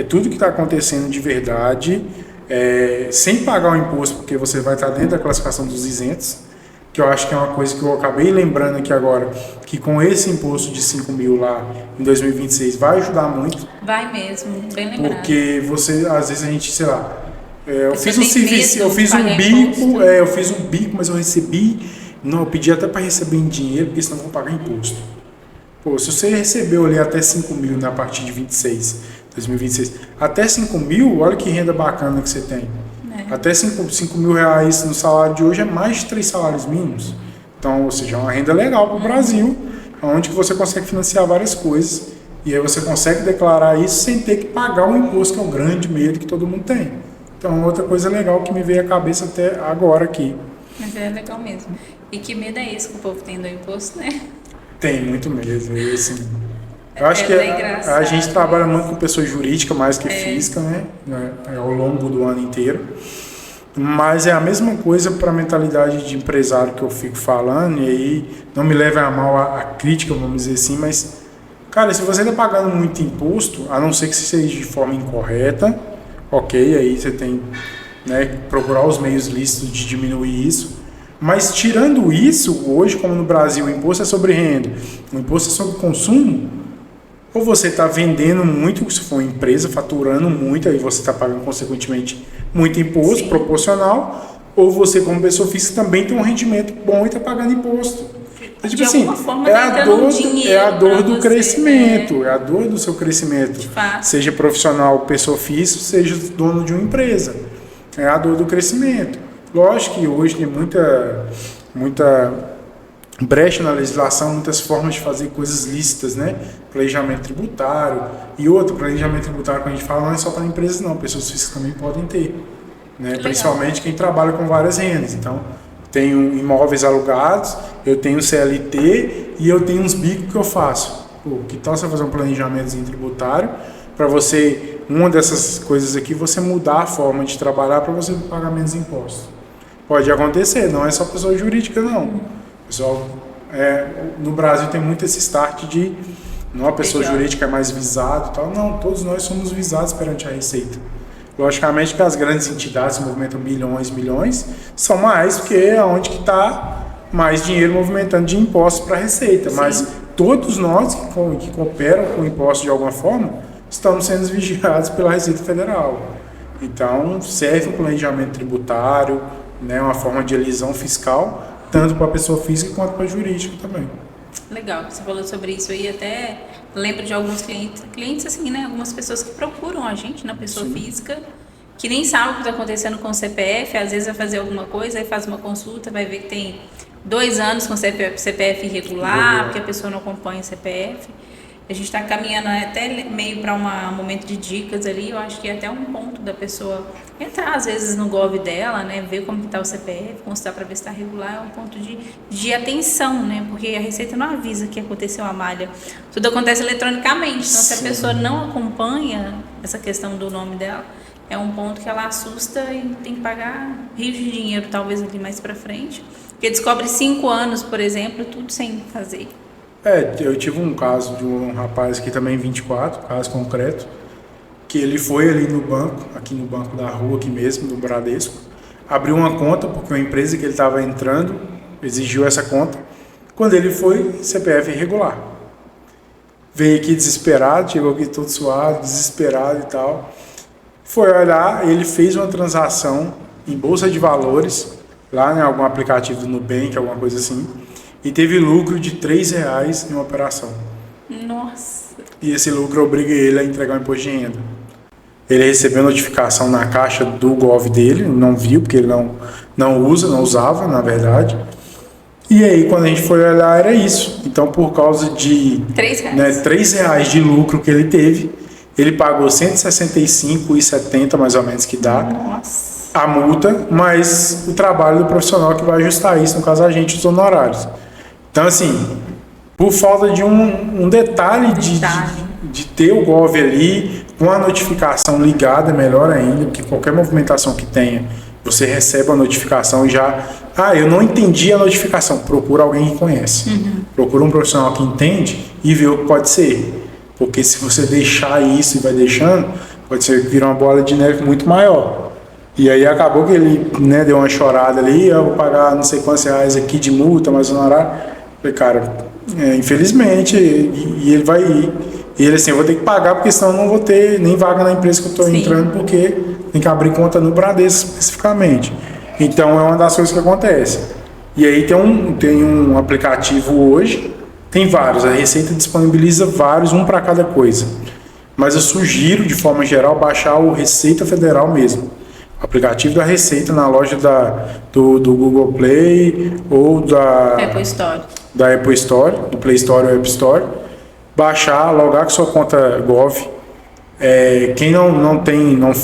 tudo que está acontecendo de verdade, sem pagar o imposto, porque você vai estar dentro da classificação dos isentos, que eu acho que é uma coisa que eu acabei lembrando aqui agora, que com esse imposto de 5.000 lá em 2026 vai ajudar muito. Vai mesmo, bem lembrado. Porque você, às vezes a gente, sei lá, eu fiz um bico, mas eu recebi, não, eu pedi até para receber em dinheiro, porque senão eu vou pagar imposto. Pô, se você recebeu ali até 5 mil na partir de 2026, até 5 mil, olha que renda bacana que você tem. Até 5 mil reais no salário de hoje é mais de 3 salários mínimos. Então, ou seja, é uma renda legal para o Brasil, onde você consegue financiar várias coisas. E aí você consegue declarar isso sem ter que pagar o imposto, que é o grande medo que todo mundo tem. Então, outra coisa legal que me veio à cabeça até agora aqui. Mas é legal mesmo. E que medo é esse que o povo tem do imposto, né? Tem muito medo. E, assim, eu acho que a gente trabalha muito com pessoa jurídica mais que física, né? Ao longo do ano inteiro. Mas é a mesma coisa para a mentalidade de empresário que eu fico falando, e aí não me leve a mal a crítica, vamos dizer assim, mas, cara, se você está pagando muito imposto, a não ser que seja de forma incorreta, ok, aí você tem, né, que procurar os meios lícitos de diminuir isso. Mas tirando isso, hoje, como no Brasil, o imposto é sobre renda, o imposto é sobre consumo, ou você está vendendo muito, se for uma empresa, faturando muito, aí você está pagando, consequentemente, muito imposto. Sim. Proporcional, ou você, como pessoa física, também tem um rendimento bom e está pagando imposto. Então, tipo assim, é a dor do crescimento, né? É a dor do seu crescimento. Seja profissional, pessoa física, seja dono de uma empresa. É a dor do crescimento. Lógico que hoje tem muita brecha na legislação, muitas formas de fazer coisas lícitas, né? Planejamento tributário e outro planejamento tributário que a gente fala não é só para empresas não, pessoas físicas também podem ter, né? Principalmente quem trabalha com várias rendas. Então, tenho imóveis alugados, eu tenho CLT e eu tenho uns bicos que eu faço. Pô, que tal você fazer um planejamento tributário para você, uma dessas coisas aqui, você mudar a forma de trabalhar para você pagar menos impostos. Pode acontecer, não é só pessoa jurídica não. Pessoal, no Brasil tem muito esse start de não a pessoa jurídica é mais visada e tal. Não, todos nós somos visados perante a Receita. Logicamente que as grandes entidades que movimentam milhões, são mais porque é onde que está mais dinheiro movimentando de impostos para a Receita. Sim. Mas todos nós que cooperam com impostos de alguma forma, estamos sendo vigiados pela Receita Federal. Então, serve o planejamento tributário, né, uma forma de elisão fiscal, tanto para a pessoa física quanto para a jurídica também. Legal, você falou sobre isso aí, até lembro de alguns clientes assim, né, algumas pessoas que procuram a gente na pessoa Sim. física, que nem sabem o que está acontecendo com o CPF, às vezes vai fazer alguma coisa, aí faz uma consulta, vai ver que tem 2 anos com CPF irregular, porque a pessoa não acompanha o CPF. A gente está caminhando até meio para um momento de dicas ali, eu acho que é até um ponto da pessoa entrar às vezes no Gov dela, né, ver como está o CPF, consultar para ver se está regular, é um ponto de atenção, né, porque a Receita não avisa que aconteceu a malha, tudo acontece eletronicamente, então se a pessoa não acompanha essa questão do nome dela, é um ponto que ela assusta e tem que pagar rios de dinheiro talvez ali mais para frente, porque descobre 5 anos, por exemplo, tudo sem fazer. Eu tive um caso de um rapaz aqui também, 24, caso concreto, que ele foi ali no banco, aqui no banco da rua, aqui mesmo, no Bradesco, abriu uma conta, porque uma empresa que ele estava entrando exigiu essa conta. Quando ele foi, CPF irregular. Veio aqui desesperado, chegou aqui todo suado, desesperado e tal. Foi olhar, ele fez uma transação em bolsa de valores, lá em algum aplicativo do Nubank, alguma coisa assim, e teve lucro de R$3 em uma operação. Nossa! E esse lucro obriga ele a entregar um imposto de renda. Ele recebeu notificação na caixa do Gov dele, não viu, porque ele não usava, na verdade. E aí, quando a gente foi olhar, era isso. Então, por causa de R$3 de lucro que ele teve, ele pagou R$165,70, mais ou menos, que dá. Nossa. A multa, mas o trabalho do profissional que vai ajustar isso, no caso a gente, os honorários. Então, assim, por falta de um detalhe de ter o Gov ali, com a notificação ligada, melhor ainda, porque qualquer movimentação que tenha, você recebe a notificação e já... eu não entendi a notificação. Procura alguém que conhece. Procura um profissional que entende e vê o que pode ser. Porque se você deixar isso e vai deixando, pode ser que vire uma bola de neve muito maior. E aí acabou que ele, né, deu uma chorada ali, eu vou pagar não sei quantos reais aqui de multa, mais honorário. Falei, cara, infelizmente, e ele vai ir. E ele assim, eu vou ter que pagar, porque senão eu não vou ter nem vaga na empresa que eu estou entrando, porque tem que abrir conta no Bradesco especificamente. Então é uma das coisas que acontece. E aí tem um aplicativo hoje, Tem vários, a Receita disponibiliza vários, um para cada coisa. Mas eu sugiro, de forma geral, baixar o Receita Federal mesmo. O aplicativo da Receita na loja do Google Play ou da Apple Store, do Play Store ou App Store. Baixar, logar com sua conta Gov. Quem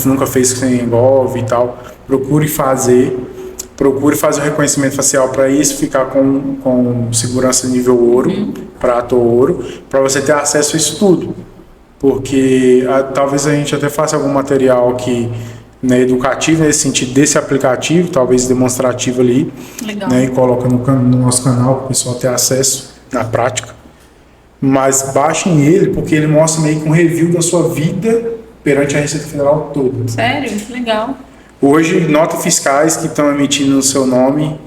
nunca fez sem Gov e tal, procure fazer o reconhecimento facial para isso, ficar com segurança nível ouro, prata ou ouro, para você ter acesso a isso tudo. Porque talvez a gente até faça algum material aqui, né, educativo nesse sentido desse aplicativo, talvez demonstrativo ali, né, e coloca no nosso canal para o pessoal ter acesso na prática. Mas baixem ele, porque ele mostra meio que um review da sua vida perante a Receita Federal toda. Sério? Legal. Hoje, notas fiscais que estão emitindo no seu nome,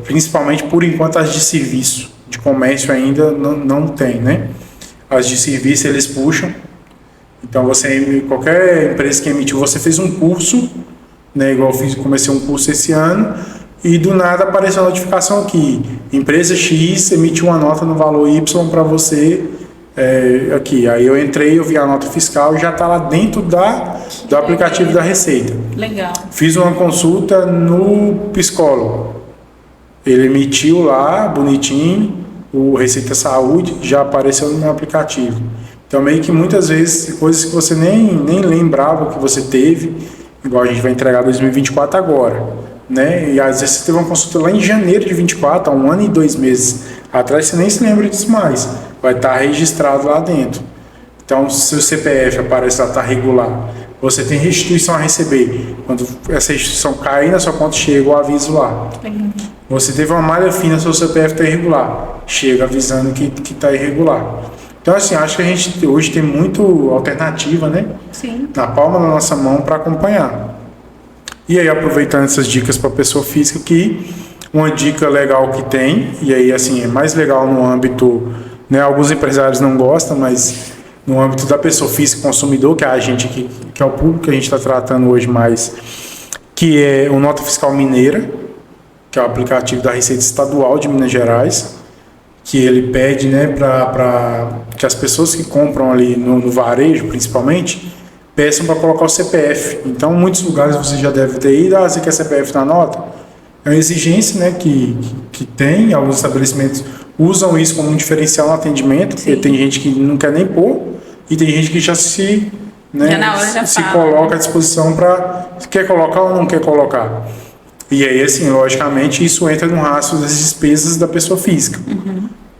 principalmente por enquanto as de serviço, de comércio ainda não tem, né? As de serviço eles puxam. Então qualquer empresa que emitiu, você fez um curso, né? Igual comecei um curso esse ano, e do nada apareceu a notificação aqui: empresa X emitiu uma nota no valor Y para você aqui. Aí eu entrei, eu vi a nota fiscal e já está lá dentro do aplicativo da Receita. Legal. Fiz uma consulta no psicólogo. Ele emitiu lá, bonitinho, o Receita Saúde, já apareceu no meu aplicativo. Então, meio que muitas vezes, coisas que você nem lembrava que você teve, igual a gente vai entregar 2024 agora, né? E às vezes você teve uma consulta lá em janeiro de 24, há 1 ano e 2 meses atrás, você nem se lembra disso mais. Vai estar registrado lá dentro. Então, se o CPF aparece lá, está regular, você tem restituição a receber. Quando essa restituição cair na sua conta, chega o aviso lá. Você teve uma malha fina, seu CPF está irregular, chega avisando que está irregular. Então, assim, acho que a gente hoje tem muito alternativa, né? Sim. Na palma da nossa mão para acompanhar. E aí, aproveitando essas dicas para a pessoa física aqui, uma dica legal que tem, e aí, assim, é mais legal no âmbito, né? Alguns empresários não gostam, mas no âmbito da pessoa física consumidor, que é a gente que é o público que a gente está tratando hoje mais, que é o Nota Fiscal Mineira, que é o aplicativo da Receita Estadual de Minas Gerais, que ele pede, né, para que as pessoas que compram ali no varejo, principalmente, peçam para colocar o CPF. Então, em muitos lugares você já deve ter ido, você quer CPF na nota? É uma exigência, né, que tem, alguns estabelecimentos usam isso como um diferencial no atendimento, porque tem gente que não quer nem pôr, e tem gente que já se coloca à disposição para quer colocar ou não quer colocar. E aí, assim, logicamente, isso entra no rastro das despesas da pessoa física.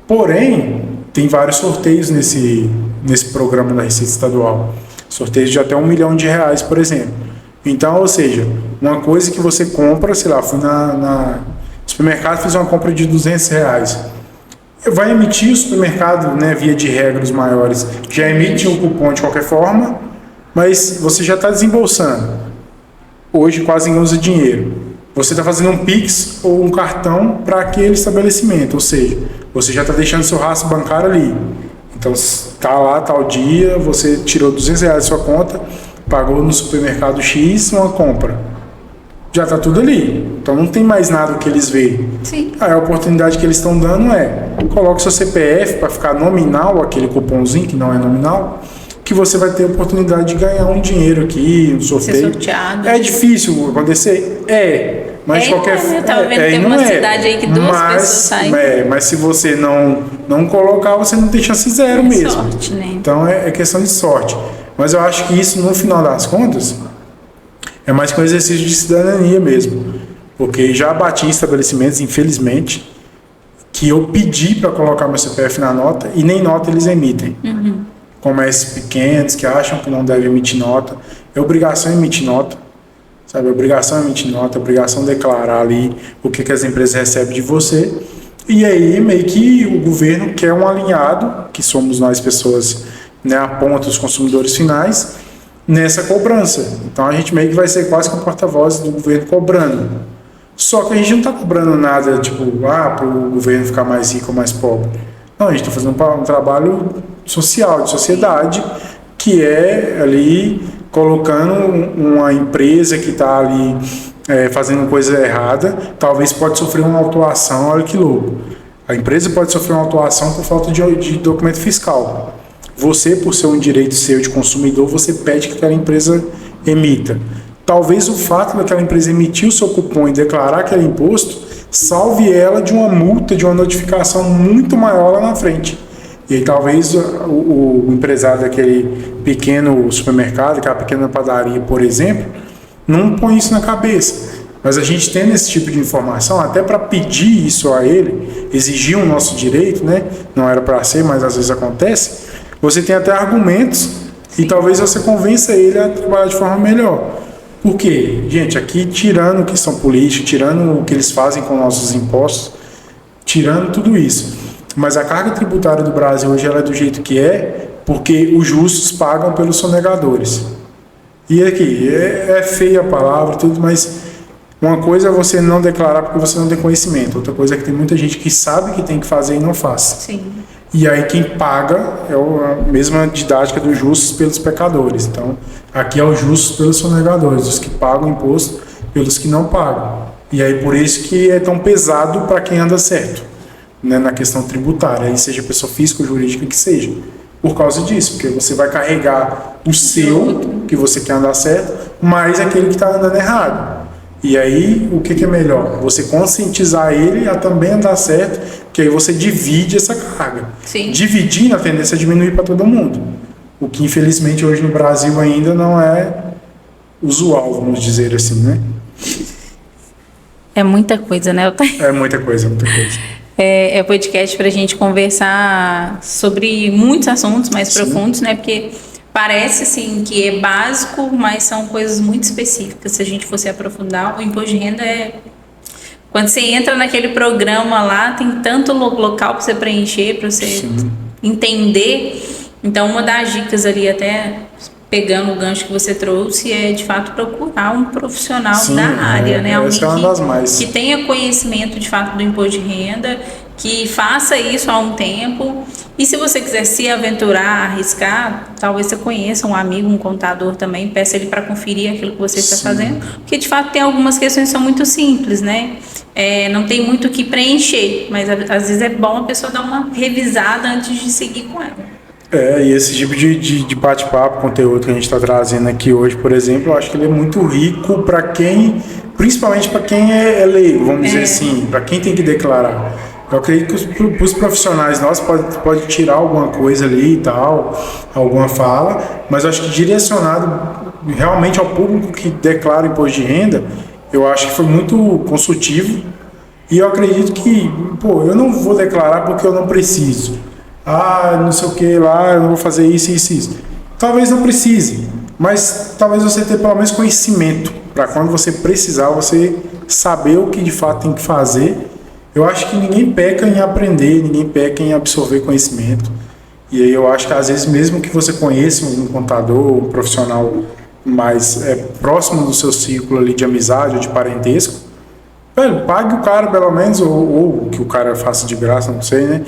Porém, tem vários sorteios nesse programa da Receita Estadual. Sorteios de até R$1 milhão, por exemplo. Então, ou seja, uma coisa que você compra, sei lá, fui no supermercado, fiz uma compra de R$200. Vai emitir o supermercado, né, via de regras maiores, já emite um cupom de qualquer forma, mas você já está desembolsando. Hoje quase ninguém usa dinheiro. Você está fazendo um Pix ou um cartão para aquele estabelecimento, ou seja, você já está deixando seu rastro bancário ali. Então, está lá, tal dia, você tirou R$200 da sua conta, pagou no supermercado X uma compra. Já está tudo ali. Então, não tem mais nada que eles veem. Sim. Aí a oportunidade que eles estão dando coloque seu CPF para ficar nominal, aquele cupomzinho que não é nominal, que você vai ter a oportunidade de ganhar um dinheiro aqui, um sorteio. Ser sorteado. É difícil acontecer? Mas de qualquer forma. Eu estava vendo que tem uma cidade aí que duas pessoas saem. Mas se você não colocar, você não tem chance zero mesmo. Sorte, né? Então é questão de sorte. Mas eu acho que isso, no final das contas, é mais que um exercício de cidadania mesmo. Porque já bati em estabelecimentos, infelizmente, que eu pedi para colocar meu CPF na nota e nem nota eles emitem. Comércios pequenos que acham que não devem emitir nota. É obrigação emitir nota. Sabe? É obrigação emitir nota, é obrigação declarar ali o que as empresas recebem de você. E aí, meio que o governo quer um alinhado, que somos nós pessoas, né, a ponta dos consumidores finais, nessa cobrança. Então a gente meio que vai ser quase que um porta-voz do governo cobrando. Só que a gente não está cobrando nada, tipo, para o governo ficar mais rico ou mais pobre. Não, a gente está fazendo um trabalho social, de sociedade, que é ali colocando uma empresa que está ali fazendo coisa errada, talvez pode sofrer uma autuação, olha que louco. A empresa pode sofrer uma autuação por falta de documento fiscal. Você, por ser um direito seu de consumidor, você pede que aquela empresa emita. Talvez o fato daquela empresa emitir o seu cupom e declarar aquele imposto salve ela de uma multa, de uma notificação muito maior lá na frente. E aí talvez o empresário daquele pequeno supermercado, aquela pequena padaria, por exemplo, não põe isso na cabeça. Mas a gente tendo esse tipo de informação, até para pedir isso a ele, exigir o nosso direito, né? Não era para ser, mas às vezes acontece, você tem até argumentos e talvez você convença ele a trabalhar de forma melhor. Por quê? Gente, aqui tirando questão política, tirando o que eles fazem com nossos impostos, tirando tudo isso. Mas a carga tributária do Brasil hoje ela é do jeito que é, porque os justos pagam pelos sonegadores. E aqui, é feia a palavra, tudo, mas uma coisa é você não declarar porque você não tem conhecimento. Outra coisa é que tem muita gente que sabe que tem que fazer e não faz. Sim. E aí quem paga é a mesma didática dos justos pelos pecadores. Então, aqui é os justos pelos sonegadores, os que pagam imposto pelos que não pagam. E aí por isso que é tão pesado para quem anda certo, né, na questão tributária, aí seja pessoa física ou jurídica que seja. Por causa disso, porque você vai carregar o seu, que você quer andar certo, mais aquele que está andando errado. E aí, o que é melhor? Você conscientizar ele a também andar certo, que aí você divide essa carga. Sim. Dividindo, a tendência é diminuir para todo mundo. O que, infelizmente, hoje no Brasil ainda não é usual, vamos dizer assim, né? É muita coisa, né? É muita coisa, muita coisa. É podcast para a gente conversar sobre muitos assuntos mais profundos, né? Porque parece, assim, que é básico, mas são coisas muito específicas. Se a gente fosse aprofundar, o imposto de renda é... Quando você entra naquele programa lá, tem tanto local para você preencher, para você entender. Então, uma das dicas ali, até pegando o gancho que você trouxe, é, de fato, procurar um profissional da área, né? Alguém que tenha conhecimento, de fato, do imposto de renda, que faça isso há um tempo. E se você quiser se aventurar, arriscar, talvez você conheça um amigo, um contador também, peça ele para conferir aquilo que você está fazendo, porque de fato tem algumas questões que são muito simples, né? Não tem muito o que preencher, mas às vezes é bom a pessoa dar uma revisada antes de seguir com ela. E esse tipo de bate-papo, conteúdo que a gente está trazendo aqui hoje, por exemplo, eu acho que ele é muito rico para quem, principalmente para quem é leigo, vamos dizer assim, para quem tem que declarar. Eu acredito que os profissionais nós pode tirar alguma coisa ali e tal, alguma fala, mas eu acho que direcionado realmente ao público que declara imposto de renda, eu acho que foi muito consultivo e eu acredito que, eu não vou declarar porque eu não preciso. Não sei o que lá, eu não vou fazer isso, isso, isso. Talvez não precise, mas talvez você tenha pelo menos conhecimento para quando você precisar, você saber o que de fato tem que fazer. Eu acho que ninguém peca em aprender, ninguém peca em absorver conhecimento. E aí eu acho que às vezes mesmo que você conheça um contador, um profissional mais próximo do seu círculo ali de amizade ou de parentesco, pague o cara pelo menos, ou que o cara faça de graça, não sei, né?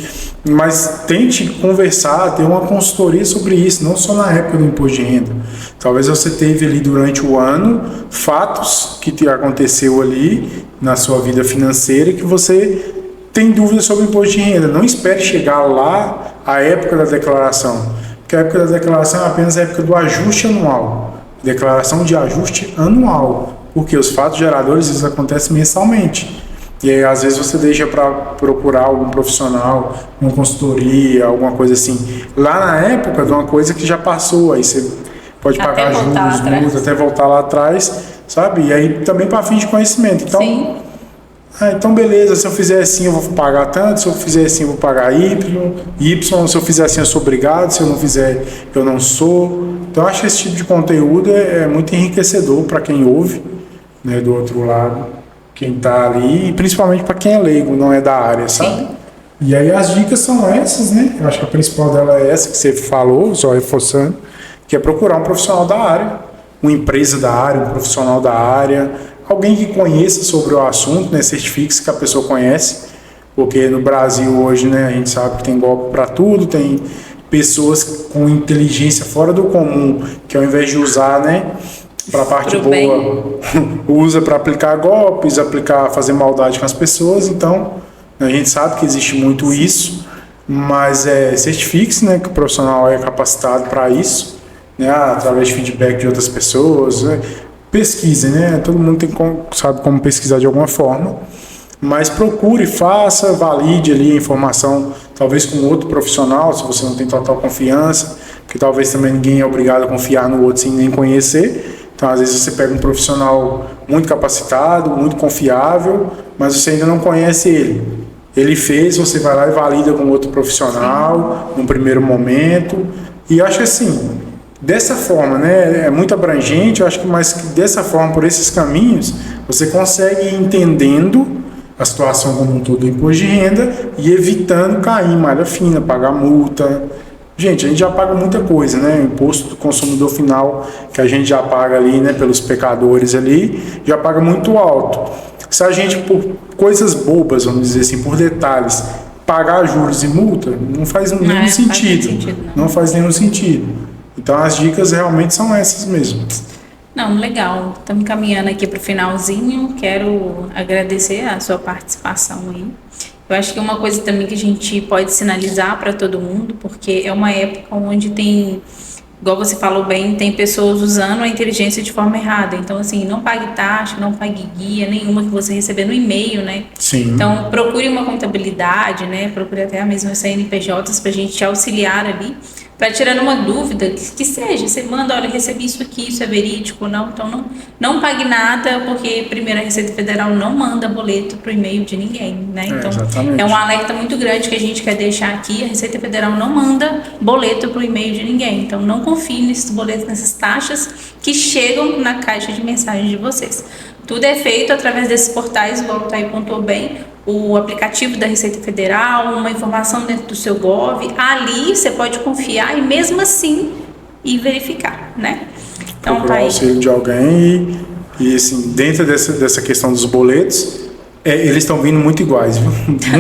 Mas tente conversar, ter uma consultoria sobre isso, não só na época do imposto de renda. Talvez você teve ali durante o ano fatos que aconteceu ali na sua vida financeira que você tem dúvidas sobre o imposto de renda. Não espere chegar lá a época da declaração, porque a época da declaração é apenas a época do ajuste anual. Declaração de ajuste anual. Porque os fatos geradores eles acontecem mensalmente. E aí, às vezes, você deixa para procurar algum profissional, uma consultoria, alguma coisa assim. Lá na época de uma coisa que já passou, aí você pode pagar juros, multas, até voltar lá atrás, sabe? E aí também para fim de conhecimento. Então, então beleza, se eu fizer assim eu vou pagar tanto, se eu fizer assim eu vou pagar Y, se eu fizer assim eu sou obrigado, se eu não fizer eu não sou. Então, eu acho que esse tipo de conteúdo é muito enriquecedor para quem ouve, né, do outro lado, quem está ali, e principalmente para quem é leigo, não é da área, sabe? Sim. E aí as dicas são essas, né? Eu acho que a principal dela é essa que você falou, só reforçando, que é procurar um profissional da área, uma empresa da área, um profissional da área, alguém que conheça sobre o assunto, né? Certifique-se que a pessoa conhece, porque no Brasil hoje, né, a gente sabe que tem golpe para tudo, tem pessoas com inteligência fora do comum, que ao invés de usar, né, para a parte boa, usa para aplicar golpes, fazer maldade com as pessoas. Então, A gente sabe que existe muito isso, mas certifique-se, né, que o profissional é capacitado para isso, né, através de feedback de outras pessoas, né, pesquise, né, todo mundo sabe como pesquisar de alguma forma, mas procure, faça, valide ali a informação, talvez com outro profissional, se você não tem total confiança, porque talvez também ninguém é obrigado a confiar no outro sem nem conhecer. Então, às vezes você pega um profissional muito capacitado, muito confiável, mas você ainda não conhece ele. Ele fez, você vai lá e valida com outro profissional, num primeiro momento. E eu acho que assim, dessa forma, né, é muito abrangente, eu acho que mais que dessa forma, por esses caminhos, você consegue ir entendendo a situação como um todo do imposto de renda e evitando cair em malha fina, pagar multa. Gente, a gente já paga muita coisa, né? O imposto do consumidor final que a gente já paga ali, né, pelos pecadores ali, já paga muito alto. Se a gente, por coisas bobas, vamos dizer assim, por detalhes, pagar juros e multa, não faz nenhum sentido. Não faz nenhum sentido. Então as dicas realmente são essas mesmo. Não, legal. Estamos caminhando aqui para o finalzinho. Quero agradecer a sua participação aí. Eu acho que uma coisa também que a gente pode sinalizar para todo mundo, porque é uma época onde tem, igual você falou bem, tem pessoas usando a inteligência de forma errada. Então, assim, não pague taxa, não pague guia, nenhuma que você receber no e-mail, né? Sim. Então, procure uma contabilidade, né? Procure até a mesma CNPJs para a gente te auxiliar ali, para tirar uma dúvida, que seja, você manda, olha, recebi isso aqui, isso é verídico, não, então não pague nada, porque primeiro a Receita Federal não manda boleto para o e-mail de ninguém, né? Então, exatamente. É um alerta muito grande que a gente quer deixar aqui, a Receita Federal não manda boleto para o e-mail de ninguém, então não confie nesses boletos, nessas taxas que chegam na caixa de mensagem de vocês. Tudo é feito através desses portais, igual o Thay pontuou bem, o aplicativo da Receita Federal, uma informação dentro do seu Gov, ali você pode confiar e mesmo assim ir verificar, né? Então, procurar o auxílio de alguém e assim, dentro dessa questão dos boletos, eles estão vindo muito iguais, viu?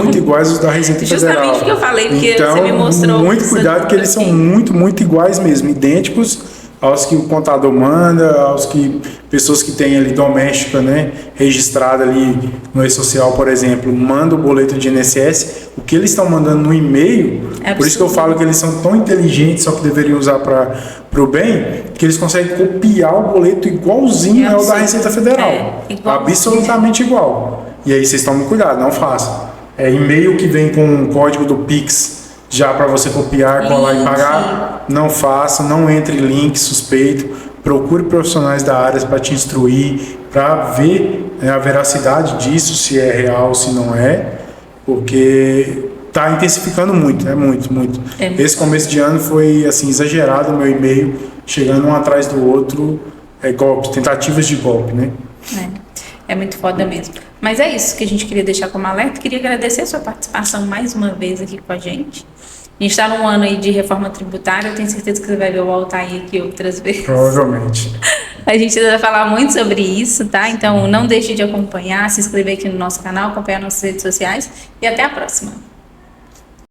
Muito iguais os da Receita Federal. Justamente o que eu falei, porque então, você me mostrou. Muito cuidado que eles são muito iguais mesmo, idênticos aos que o contador manda, aos que pessoas que têm ali doméstica, né, registrada ali no E-Social, por exemplo, manda o boleto de INSS, o que eles estão mandando no e-mail, por isso que eu falo que eles são tão inteligentes, só que deveriam usar para o bem, que eles conseguem copiar o boleto igualzinho ao da Receita Federal, absolutamente igual. E aí vocês tomem cuidado, não façam. É e-mail que vem com o código do Pix já para você copiar, colar e pagar, não faça, não entre em link suspeito, procure profissionais da área para te instruir, para ver, né, a veracidade disso, se é real, se não é, porque está intensificando muito, né, muito. Esse começo de ano foi assim exagerado, o meu e-mail chegando um atrás do outro, golpes, tentativas de golpe, né? É muito foda mesmo. Mas é isso que a gente queria deixar como alerta. Queria agradecer a sua participação mais uma vez aqui com a gente. A gente está num ano aí de reforma tributária. Eu tenho certeza que você vai ver o Altair aqui outras vezes. Provavelmente. A gente vai falar muito sobre isso, tá? Então não deixe de acompanhar, se inscrever aqui no nosso canal, acompanhar nossas redes sociais. E até a próxima.